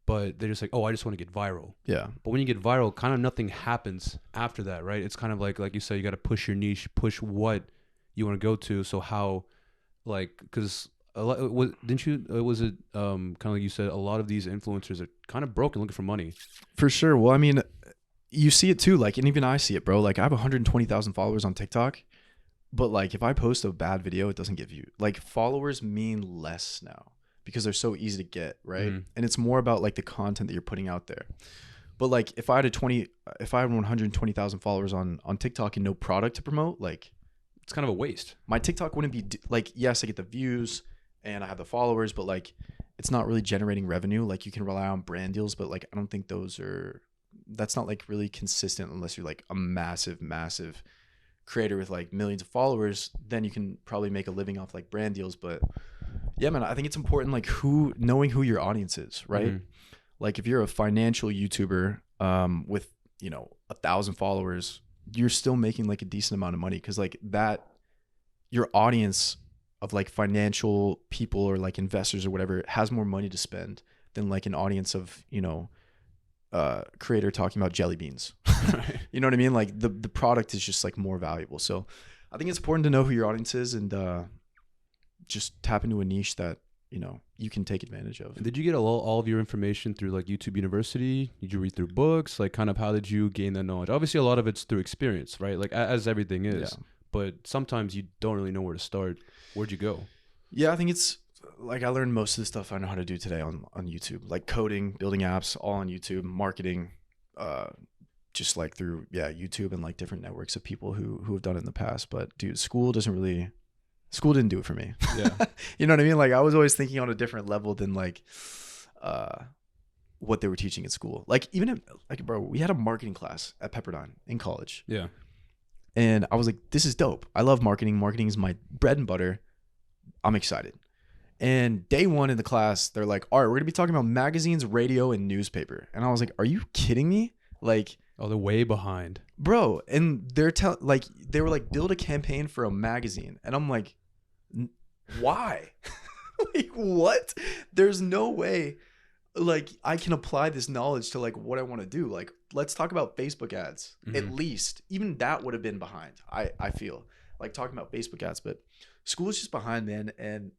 But they're just like, oh, I just want to get viral. Yeah. But when you get viral, kind of nothing happens after that, right? It's kind of like you said, you got to push your niche, push what you want to go to. So how, like, because kind of like you said, a lot of these influencers are kind of broken, looking for money. For sure. Well, I mean, you see it too, like, and even I see it, bro. Like, I have 120,000 followers on TikTok, but like, if I post a bad video, it doesn't get viewed. Like, followers mean less now because they're so easy to get, right? And it's more about like the content that you're putting out there. But like, if I had 120,000 followers on TikTok and no product to promote, like, it's kind of a waste. My TikTok wouldn't be like, yes, I get the views and I have the followers, but like, it's not really generating revenue. Like, you can rely on brand deals, but like, I don't think that's not like really consistent unless you're like a massive creator with like millions of followers. Then you can probably make a living off like brand deals. But yeah, man, I think it's important like knowing who your audience is, right? Like if you're a financial YouTuber with 1,000 followers, you're still making like a decent amount of money because like that your audience of like financial people or like investors or whatever has more money to spend than like an audience of creator talking about jelly beans. You know what I mean? Like the product is just like more valuable. So I think it's important to know who your audience is and just tap into a niche that you can take advantage of. Did you get all of your information through like YouTube University? Did you read through books? Like kind of how did you gain that knowledge? Obviously a lot of it's through experience, right? Like as everything is. Yeah. But sometimes you don't really know where to start. Where'd you go? Yeah, I think it's like I learned most of the stuff I know how to do today on YouTube, like coding, building apps, all on YouTube, marketing, just like through YouTube and like different networks of people who have done it in the past. But dude, school didn't do it for me. Yeah. You know what I mean? Like I was always thinking on a different level than like what they were teaching at school. Like even bro, we had a marketing class at Pepperdine in college. Yeah. And I was like, this is dope. I love marketing. Marketing is my bread and butter. I'm excited. And day one in the class, they're like, all right, we're going to be talking about magazines, radio, and newspaper. And I was like, are you kidding me? Like, oh, they're way behind. Bro. And they were like, build a campaign for a magazine. And I'm like, why? Like, what? There's no way like I can apply this knowledge to like what I want to do. Like, let's talk about Facebook ads. At least. Even that would have been behind, I feel. Like talking about Facebook ads, but school is just behind, man. And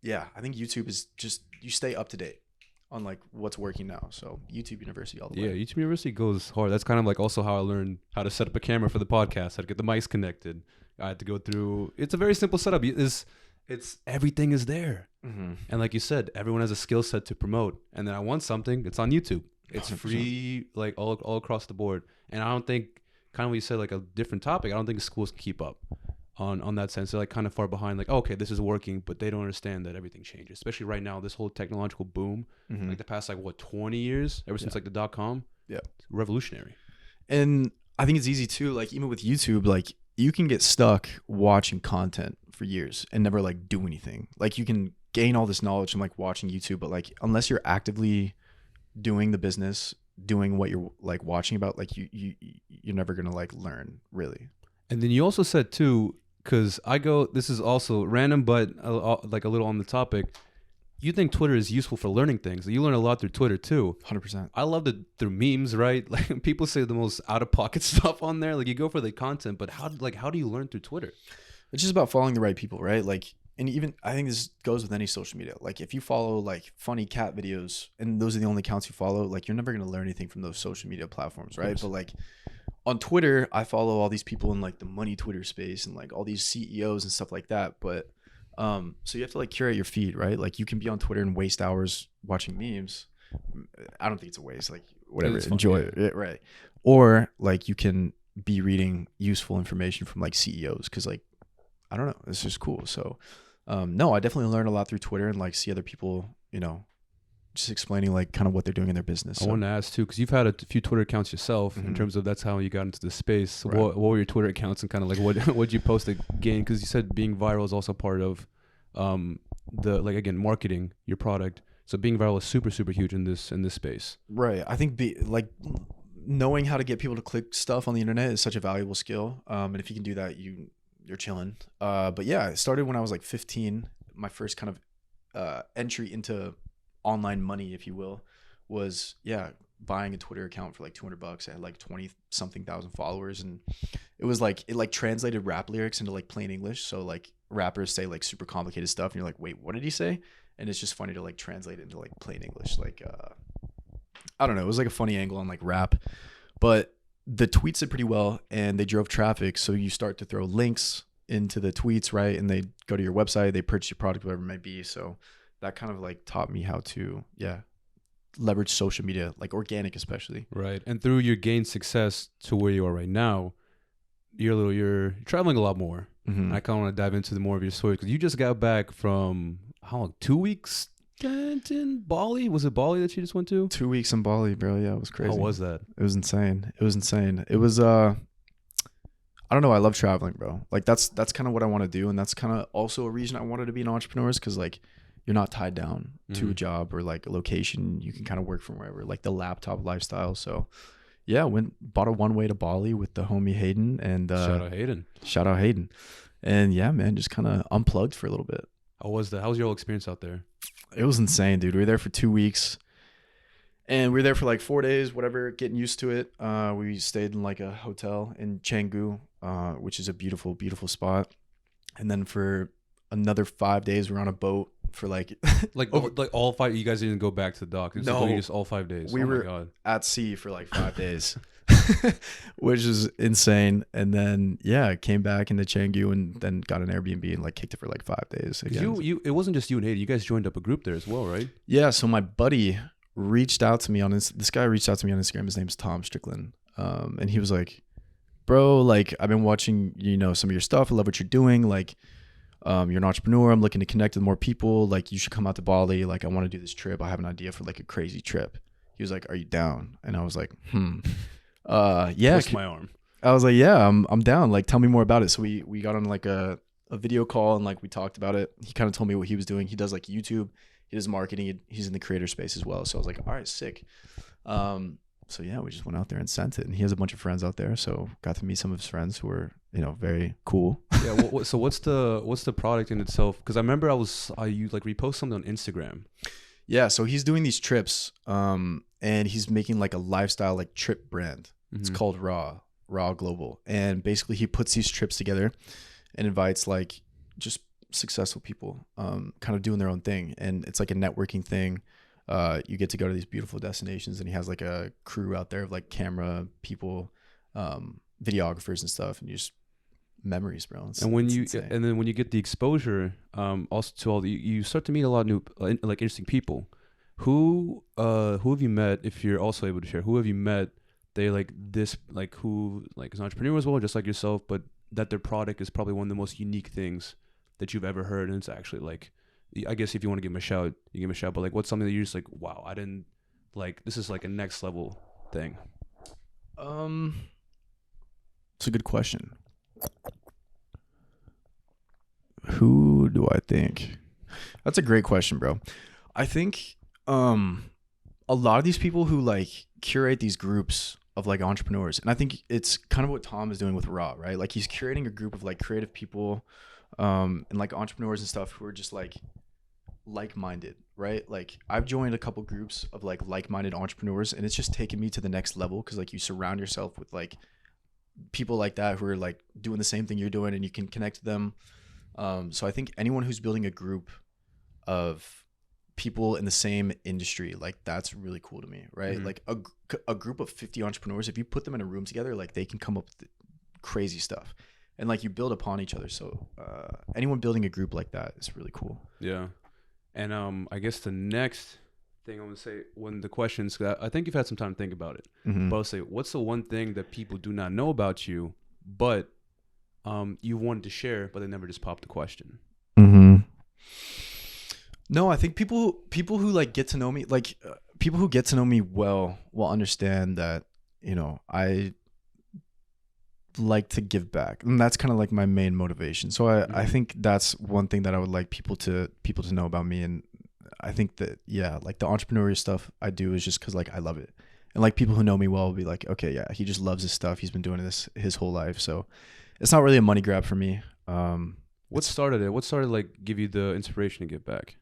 yeah, I think YouTube is just, you stay up to date on like what's working now. So YouTube University all the way. Yeah, YouTube University goes hard. That's kind of like also how I learned how to set up a camera for the podcast, how to get the mics connected. I had to go through, it's a very simple setup. It's everything is there. And like you said, everyone has a skill set to promote. And then I want something, it's on YouTube. It's 100%. Free, like all across the board. And I don't think, kind of what you said, like a different topic, I don't think schools can keep up on that sense. They're like kind of far behind, like, okay, this is working, but they don't understand that everything changes, especially right now, this whole technological boom, like the past, like what, 20 years, ever since like the .com. Yeah. It's revolutionary. And I think it's easy too, like even with YouTube, like you can get stuck watching content for years and never like do anything. Like you can gain all this knowledge from like watching YouTube, but like unless you're actively doing the business, doing what you're like watching about, like you're never gonna like learn really. And then you also said too, because this is also random, but like a little on the topic. You think Twitter is useful for learning things. You learn a lot through Twitter too. 100%. I loved it through memes, right? Like people say the most out of pocket stuff on there. Like you go for the content, but how do you learn through Twitter? It's just about following the right people, right? Like and even I think this goes with any social media. Like if you follow like funny cat videos and those are the only accounts you follow, like you're never going to learn anything from those social media platforms, right? But like on Twitter, I follow all these people in like the money Twitter space and like all these CEOs and stuff like that. But so you have to like curate your feed, right? Like you can be on Twitter and waste hours watching memes. I don't think it's a waste. Like whatever, enjoy it, right? Or like you can be reading useful information from like CEOs because like I don't know, it's just cool. So no, I definitely learned a lot through Twitter and like see other people, you know, just explaining like kind of what they're doing in their business. I want to ask too, because you've had a few Twitter accounts yourself in terms of that's how you got into the space. So what were your Twitter accounts and kind of like what'd you post to gain? Because you said being viral is also part of the like again marketing your product. So being viral is super huge in this space. Right. I think knowing how to get people to click stuff on the internet is such a valuable skill. And if you can do that, you're chilling. But yeah, it started when I was like 15. My first kind of entry into online money, if you will, was buying a Twitter account for like $200. I had like 20 something thousand followers, and it was like it like translated rap lyrics into like plain English. So like rappers say like super complicated stuff, and you're like, wait, what did he say? And it's just funny to like translate it into like plain English. Like I don't know, it was like a funny angle on like rap, but the tweets did pretty well and they drove traffic. So you start to throw links into the tweets, right? And they go to your website, they purchase your product, whatever it might be. So that kind of like taught me how to leverage social media, like organic especially. Right. And through your gained success to where you are right now, you're traveling a lot more. Mm-hmm. I kind of want to dive into more of your story because you just got back from how long? 2 weeks in Bali? Was it Bali that you just went to? 2 weeks in Bali, bro. Yeah, it was crazy. How was that? It was insane. It was I don't know. I love traveling, bro. Like that's kind of what I want to do, and that's kind of also a reason I wanted to be an entrepreneur, because like you're not tied down to a job or like a location. You can kind of work from wherever, like the laptop lifestyle. So yeah, bought a one way to Bali with the homie Hayden, and shout out Hayden, and yeah, man, just kind of unplugged for a little bit. How was your whole experience out there? It was insane, dude. We were there for 2 weeks. And we were there for like 4 days, whatever, getting used to it. We stayed in like a hotel in Canggu, which is a beautiful, beautiful spot. And then for another 5 days, we were on a boat for like all 5. You guys didn't go back to the dock. It's no, just all 5 days. We were at sea for like 5 days, which is insane. And then came back into Canggu and then got an Airbnb and like kicked it for like 5 days. Again. It wasn't just you and Hayden. You guys joined up a group there as well, right? Yeah. So my buddy reached out to me on this guy reached out to me on Instagram. His name's Tom Strickland. And he was like, bro, like I've been watching, some of your stuff. I love what you're doing. Like, you're an entrepreneur. I'm looking to connect with more people. Like you should come out to Bali. Like I want to do this trip. I have an idea for like a crazy trip. He was like, are you down? And I was like, yeah. Twist my arm. I was like, yeah, I'm down. Like, tell me more about it. So we got on like a video call and like we talked about it. He kind of told me what he was doing. He does like YouTube. He does marketing. He's in the creator space as well. So I was like, all right, sick. So yeah, we just went out there and sent it. And he has a bunch of friends out there. So got to meet some of his friends who were, very cool. Yeah. So what's the product in itself? Because I remember you like repost something on Instagram. Yeah. So he's doing these trips, and he's making like a lifestyle like trip brand. Mm-hmm. It's called Raw Global. And basically he puts these trips together and invites like just successful people kind of doing their own thing, and it's like a networking thing. You get to go to these beautiful destinations, and he has like a crew out there of like camera people, videographers and stuff, and you just memories, bro. And when you get the exposure, also to all you start to meet a lot of new like interesting people. Who have you met? If you're also able to share, who have you met? They like this, like who like is an entrepreneur as well, just like yourself, but that their product is probably one of the most unique things that you've ever heard, and it's actually like, I guess if you want to give him a shout, you give him a shout, but like what's something that you're just like, wow, I didn't like, this is like a next level thing? It's a good question. Who do I think? That's a great question, bro. I think a lot of these people who like curate these groups of like entrepreneurs, and I think it's kind of what Tom is doing with Raw, right? Like he's curating a group of like creative people and like entrepreneurs and stuff who are just like-minded, right? Like I've joined a couple groups of like-minded entrepreneurs, and it's just taken me to the next level, because like you surround yourself with like people like that who are like doing the same thing you're doing, and you can connect to them So I think anyone who's building a group of people in the same industry, like that's really cool to me, right? Mhm. Like a group of 50 entrepreneurs, if you put them in a room together, like they can come up with crazy stuff, and like you build upon each other. So anyone building a group like that is really cool. Yeah. And I guess the next thing I want to say when the questions, 'cause I think you've had some time to think about it, Mm-hmm. but I'll say, what's the one thing that people do not know about you, but you wanted to share, but they never just popped the question? Mm-hmm. No, I think people who like get to know me, like people who get to know me well will understand that, you know, I like to give back, and that's kind of like my main motivation. So I think that's one thing that I would like people to know about me. And I think that, yeah, like the entrepreneurial stuff I do is just because like I love it, and like people who know me well will be like, okay, yeah, he just loves his stuff, he's been doing this his whole life, so it's not really a money grab for me. What started it? What started like give you the inspiration to give back?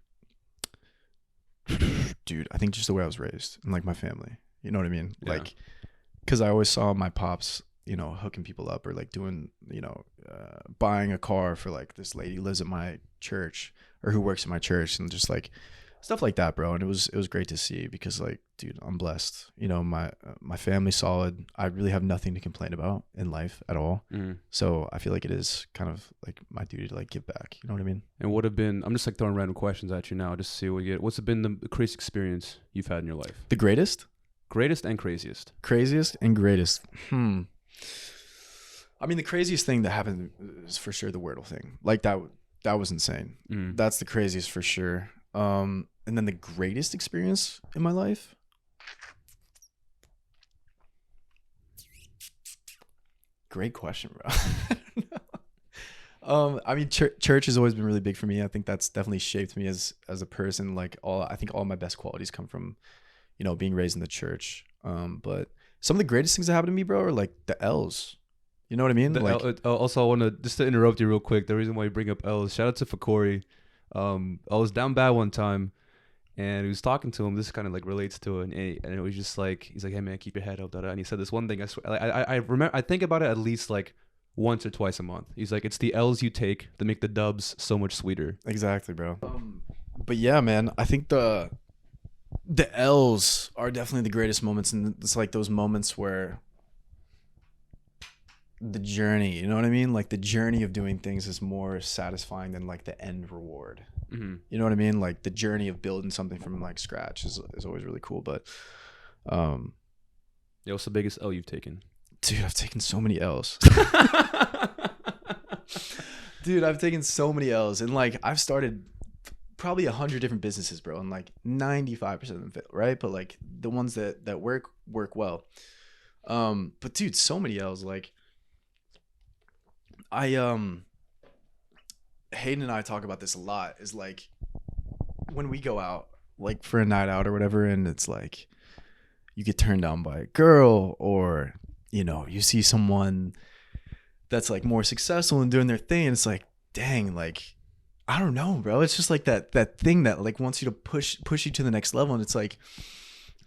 Dude, I think just the way I was raised and like my family, you know what I mean? Yeah. Like, because I always saw my pops, you know, hooking people up or like doing, you know, buying a car for like this lady who lives at my church or who works at my church, and just like stuff like that, bro. And it was great to see because like, dude, I'm blessed. You know, my family's solid. I really have nothing to complain about in life at all. So I feel like it is kind of like my duty to like give back. You know what I mean? And what have been, I'm just like throwing random questions at you now just to see what you get. What's been the craziest experience you've had in your life? The greatest? Greatest and craziest. Craziest and greatest. I mean, the craziest thing that happened is for sure the Wordle thing. Like that was insane. That's the craziest for sure. And then the greatest experience in my life. Great question, bro. I mean, church has always been really big for me. I think that's definitely shaped me as a person. Like I think all my best qualities come from, you know, being raised in the church. But some of the greatest things that happened to me, bro, are like the L's. You know what I mean? Also, I want to just to interrupt you real quick. The reason why you bring up L's, shout out to Fakori. I was down bad one time, and he was talking to him. This kind of like relates to it, and it was just like he's like, "Hey man, keep your head up." And he said this one thing. I swear, I remember. I think about it at least like once or twice a month. He's like, "It's the L's you take that make the dubs so much sweeter." Exactly, bro. But yeah, man, I think the L's are definitely the greatest moments, and it's like those moments where the journey, you know what I mean? Like the journey of doing things is more satisfying than like the end reward. You know what I mean? Like the journey of building something from like scratch is always really cool. But yeah, what's the biggest L you've taken? Dude, I've taken so many L's. Dude, I've taken so many L's, and like I've started probably 100 different businesses, bro, and like 95% of them fail, right? But like the ones that work well. But dude, so many L's. Like Hayden and I talk about this a lot, is like when we go out like for a night out or whatever, and it's like you get turned down by a girl, or you know, you see someone that's like more successful and doing their thing, and it's like, dang, like I don't know, bro. It's just like that thing that like wants you to push you to the next level, and it's like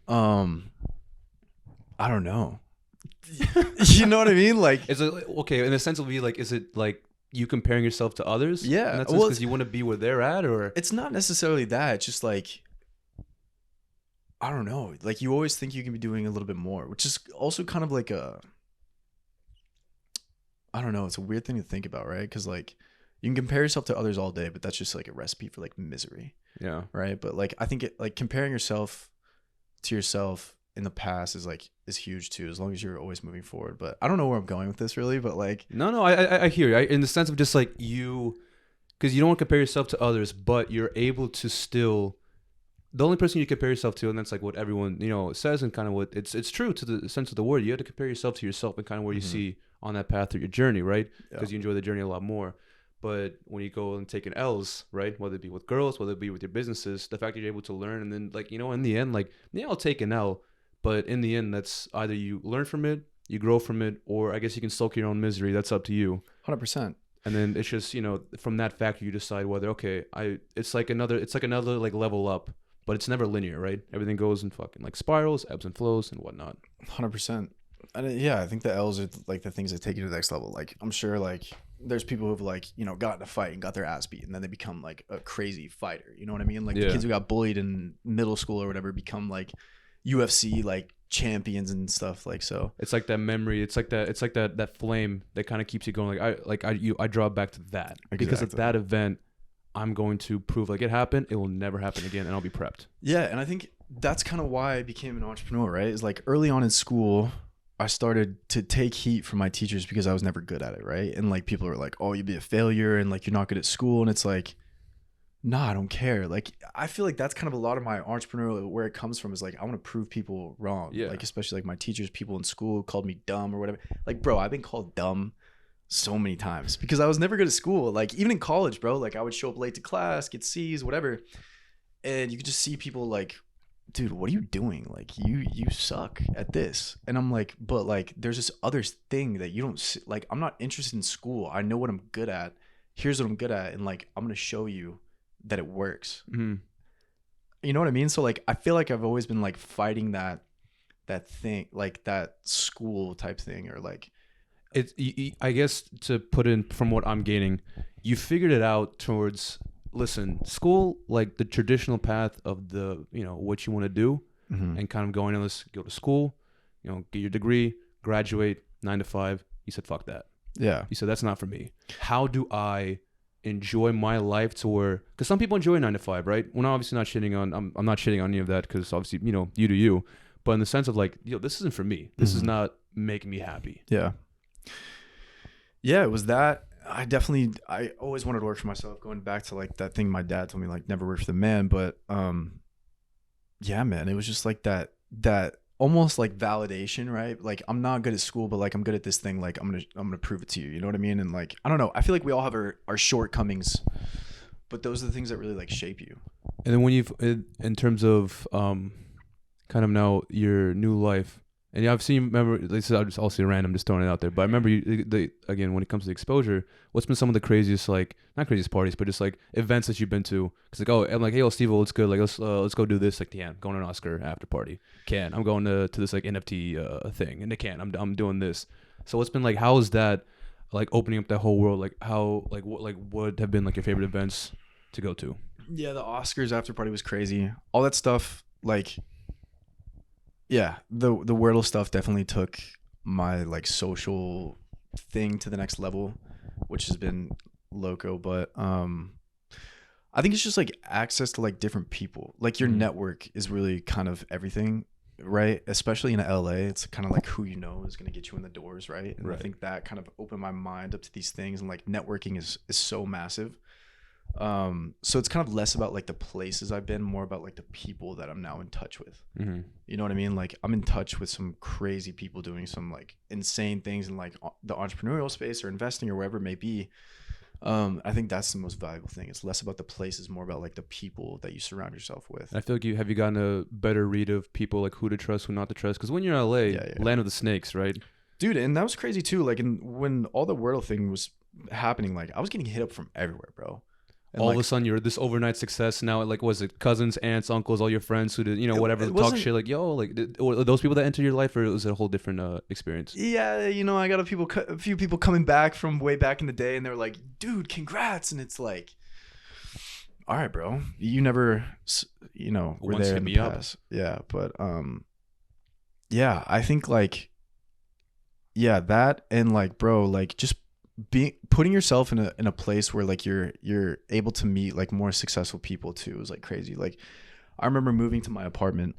I don't know. You know what I mean? Like, is it okay? In a sense, it'll be like, is it like you comparing yourself to others? Yeah, because you want to be where they're at, or it's not necessarily that. It's just like I don't know. Like you always think you can be doing a little bit more, which is also kind of like I don't know. It's a weird thing to think about, right? Because like you can compare yourself to others all day, but that's just like a recipe for like misery. Yeah. Right. But like I think like comparing yourself to yourself in the past is huge too, as long as you're always moving forward. But I don't know where I'm going with this really, but like no, I hear you. In the sense of just like you, because you don't want to compare yourself to others, but you're able to still. The only person you compare yourself to, and that's like what everyone says, and kind of what it's true to the sense of the word. You have to compare yourself to yourself and kind of where you see on that path through your journey, right? Because you enjoy the journey a lot more. But when you go and take an L's, right, whether it be with girls, whether it be with your businesses, the fact that you're able to learn, and then like in the end, like I'll take an L, but in the end, that's either you learn from it, you grow from it, or I guess you can soak your own misery. That's up to you. 100%. And then it's just from that factor you decide whether it's like another like level up. But it's never linear, right? Everything goes in fucking like spirals, ebbs and flows, and whatnot. 100%. And yeah, I think the L's are like the things that take you to the next level. Like I'm sure, like there's people who've like, you know, got in a fight and got their ass beat and then they become like a crazy fighter. You know what I mean? Like the kids who got bullied in middle school or whatever become like UFC like champions and stuff. Like, so it's like that memory. It's like that flame that kind of keeps you going. I draw back to that because at that event, I'm going to prove like it happened. It will never happen again, and I'll be prepped. Yeah, and I think that's kind of why I became an entrepreneur, right? Is like early on in school, I started to take heat from my teachers because I was never good at it, right? And like people were like, "Oh, you'd be a failure," and like you're not good at school, and it's like, nah, I don't care. Like I feel like that's kind of a lot of my entrepreneurial where it comes from is like I want to prove people wrong. Yeah. Like especially like my teachers, people in school called me dumb or whatever. Like, bro, I've been called dumb so many times because I was never good at school. Like even in college, bro, like I would show up late to class, get C's, whatever. And you could just see people like, dude, what are you doing? Like you suck at this. And I'm like, but like there's this other thing that you don't see. Like I'm not interested in school. I know what I'm good at. Here's what I'm good at. And like, I'm going to show you that it works. Mm-hmm. You know what I mean? So like, I feel like I've always been like fighting that thing, like that school type thing or like, I guess to put in from what I'm gaining, you figured it out towards, listen, school, like the traditional path of the, you know, what you want to do and kind of going on this, go to school, you know, get your degree, graduate, 9 to 5. You said, fuck that. Yeah. You said, that's not for me. How do I enjoy my life to where, because some people enjoy 9 to 5, right? We're not obviously not shitting on, I'm not shitting on any of that because obviously, you know, you do you, but in the sense of like, yo, this isn't for me. This is not making me happy. Yeah. Yeah, it was that. I always wanted to work for myself, going back to like that thing my dad told me, like never work for the man. But yeah, man, it was just like that almost like validation, right? Like I'm not good at school, but like I'm good at this thing. Like I'm gonna prove it to you. You know what I mean? And like I don't know. I feel like we all have our shortcomings, but those are the things that really like shape you. And then when you've in terms of kind of now your new life. And I've seen, remember, this is I'll say random, just throwing it out there. But I remember, again, when it comes to exposure, what's been some of the craziest, like, not craziest parties, but just like events that you've been to? Because like, oh, I'm like, hey, Steve, what's good? Like, let's go do this. Like, yeah, I'm going to an Oscar after party. I'm going to this like NFT thing, and I'm doing this. So what's been like? How is that like opening up that whole world? Like how what have been like your favorite events to go to? Yeah, the Oscars after party was crazy. All that stuff, like. Yeah, the Wordle stuff definitely took my like social thing to the next level, which has been loco. But I think it's just like access to like different people. Like your network is really kind of everything, right? Especially in LA, it's kind of like who you know is gonna get you in the doors, right? And I think that kind of opened my mind up to these things, and like networking is so massive. So it's kind of less about like the places I've been, more about like the people that I'm now in touch with. You know what I mean? Like I'm in touch with some crazy people doing some like insane things in like the entrepreneurial space or investing or wherever it may be. I think that's the most valuable thing. It's less about the places, more about like the people that you surround yourself with. I feel like have you gotten a better read of people, like who to trust, who not to trust? Because when you're in LA, land of the snakes, right? Dude, and that was crazy too. Like when all the Wordle thing was happening, like I was getting hit up from everywhere, bro. And all like, of a sudden you're this overnight success now. Like, was it cousins, aunts, uncles, all your friends who did, you know, whatever, talk shit like, yo, like, were those people that entered your life, or was it a whole different experience? Yeah, you know, I got a few people coming back from way back in the day, and they're like, dude, congrats. And it's like, all right, bro, you never, you know, were there in the past. Yeah, but yeah, I think like, yeah, that and like, bro, like just putting yourself in a place where like you're able to meet like more successful people too is like crazy. Like I remember moving to my apartment.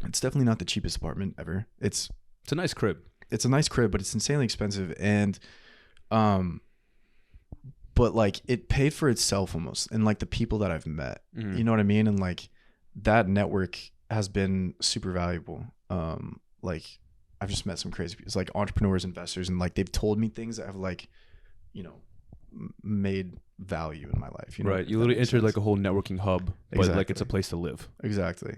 It's definitely not the cheapest apartment ever. It's a nice crib. It's a nice crib, but it's insanely expensive. And but like it paid for itself almost. And like the people that I've met, you know what I mean? And like that network has been super valuable. Like I've just met some crazy people. It's like entrepreneurs, investors, and like they've told me things that have like, you know, made value in my life. You know, right. You literally entered like a whole networking hub, but like it's a place to live. Exactly.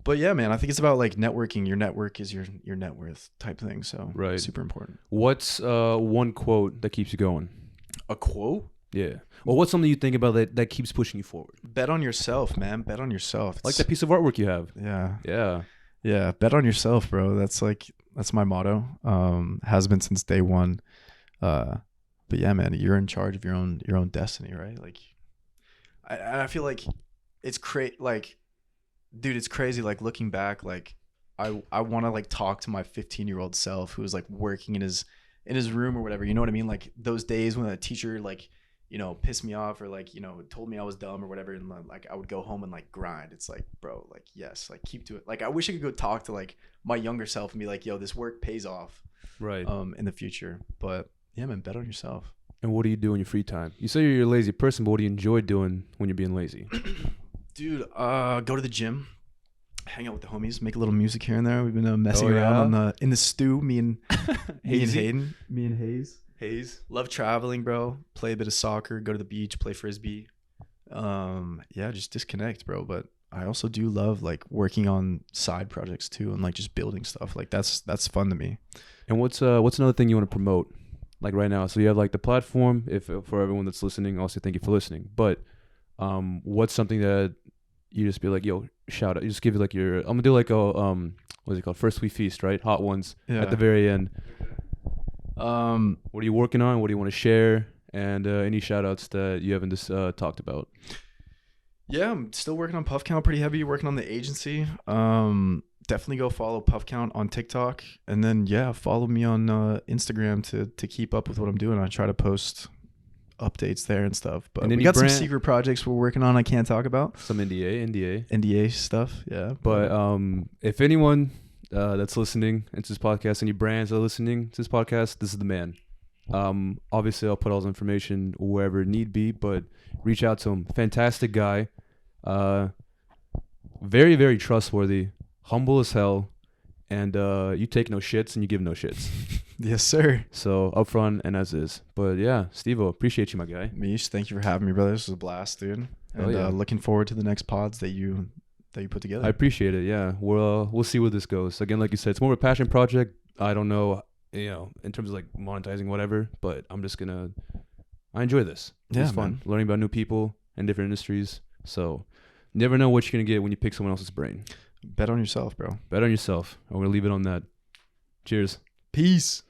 But yeah, man, I think it's about like networking. Your network is your net worth type thing. So right, super important. What's one quote that keeps you going? A quote? Yeah. Well, what's something you think about that keeps pushing you forward? Bet on yourself, man. Bet on yourself. Like that piece of artwork you have. Yeah. Yeah. Yeah, bet on yourself, bro. That's my motto. Has been since day one. But But yeah, man, you're in charge of your own destiny, right? Like, I feel like it's like, dude, it's crazy. Like looking back, like I want to like talk to my 15-year-old self who was like working in his room or whatever. You know what I mean? Like those days when a teacher like, you know, pissed me off or like, you know, told me I was dumb or whatever, and like I would go home and like grind. It's like, bro, like yes, like keep to it. Like I wish I could go talk to like my younger self and be like, yo, this work pays off, right? In the future. But yeah, man, bet on yourself. And what do you do in your free time? You say you're a lazy person, but what do you enjoy doing when you're being lazy? Dude, go to the gym, hang out with the homies, make a little music here and there. We've been messing around on in the stew. Me and Hayden, me and Hayes. Love traveling, bro. Play a bit of soccer. Go to the beach. Play frisbee. Yeah, just disconnect, bro. But I also do love like working on side projects too, and like just building stuff. Like that's fun to me. And what's another thing you want to promote? Like right now, so you have like the platform. If for everyone that's listening, also thank you for listening. But what's something that you just be like, yo, shout out? You just give it like your. I'm gonna do like a what's it called? First we feast, right? Hot ones at the very end. What are you working on? What do you want to share? And any shout outs that you haven't just talked about? Yeah, I'm still working on Puff Count pretty heavy. Working on the agency. Definitely go follow Puff Count on TikTok, and then yeah, follow me on Instagram to keep up with what I'm doing. I try to post updates there and stuff. But we got some secret projects we're working on I can't talk about. Some NDA stuff, yeah. But if anyone that's listening to this podcast, any brands that are listening to this podcast, this is the man. Obviously I'll put all his information wherever need be, but reach out to him. Fantastic guy. Very, very trustworthy. Humble as hell, and you take no shits and you give no shits. Yes, sir. So upfront and as is. But yeah, Steve-O, appreciate you, my guy. Mish, thank you for having me, brother. This was a blast, dude. And looking forward to the next pods that you put together. I appreciate it. Yeah, we'll see where this goes. Again, like you said, it's more of a passion project. I don't know, you know, in terms of like monetizing whatever, but I enjoy this. It's fun learning about new people and different industries. So you never know what you're gonna get when you pick someone else's brain. Bet on yourself, bro. Bet on yourself. I'm going to leave it on that. Cheers. Peace.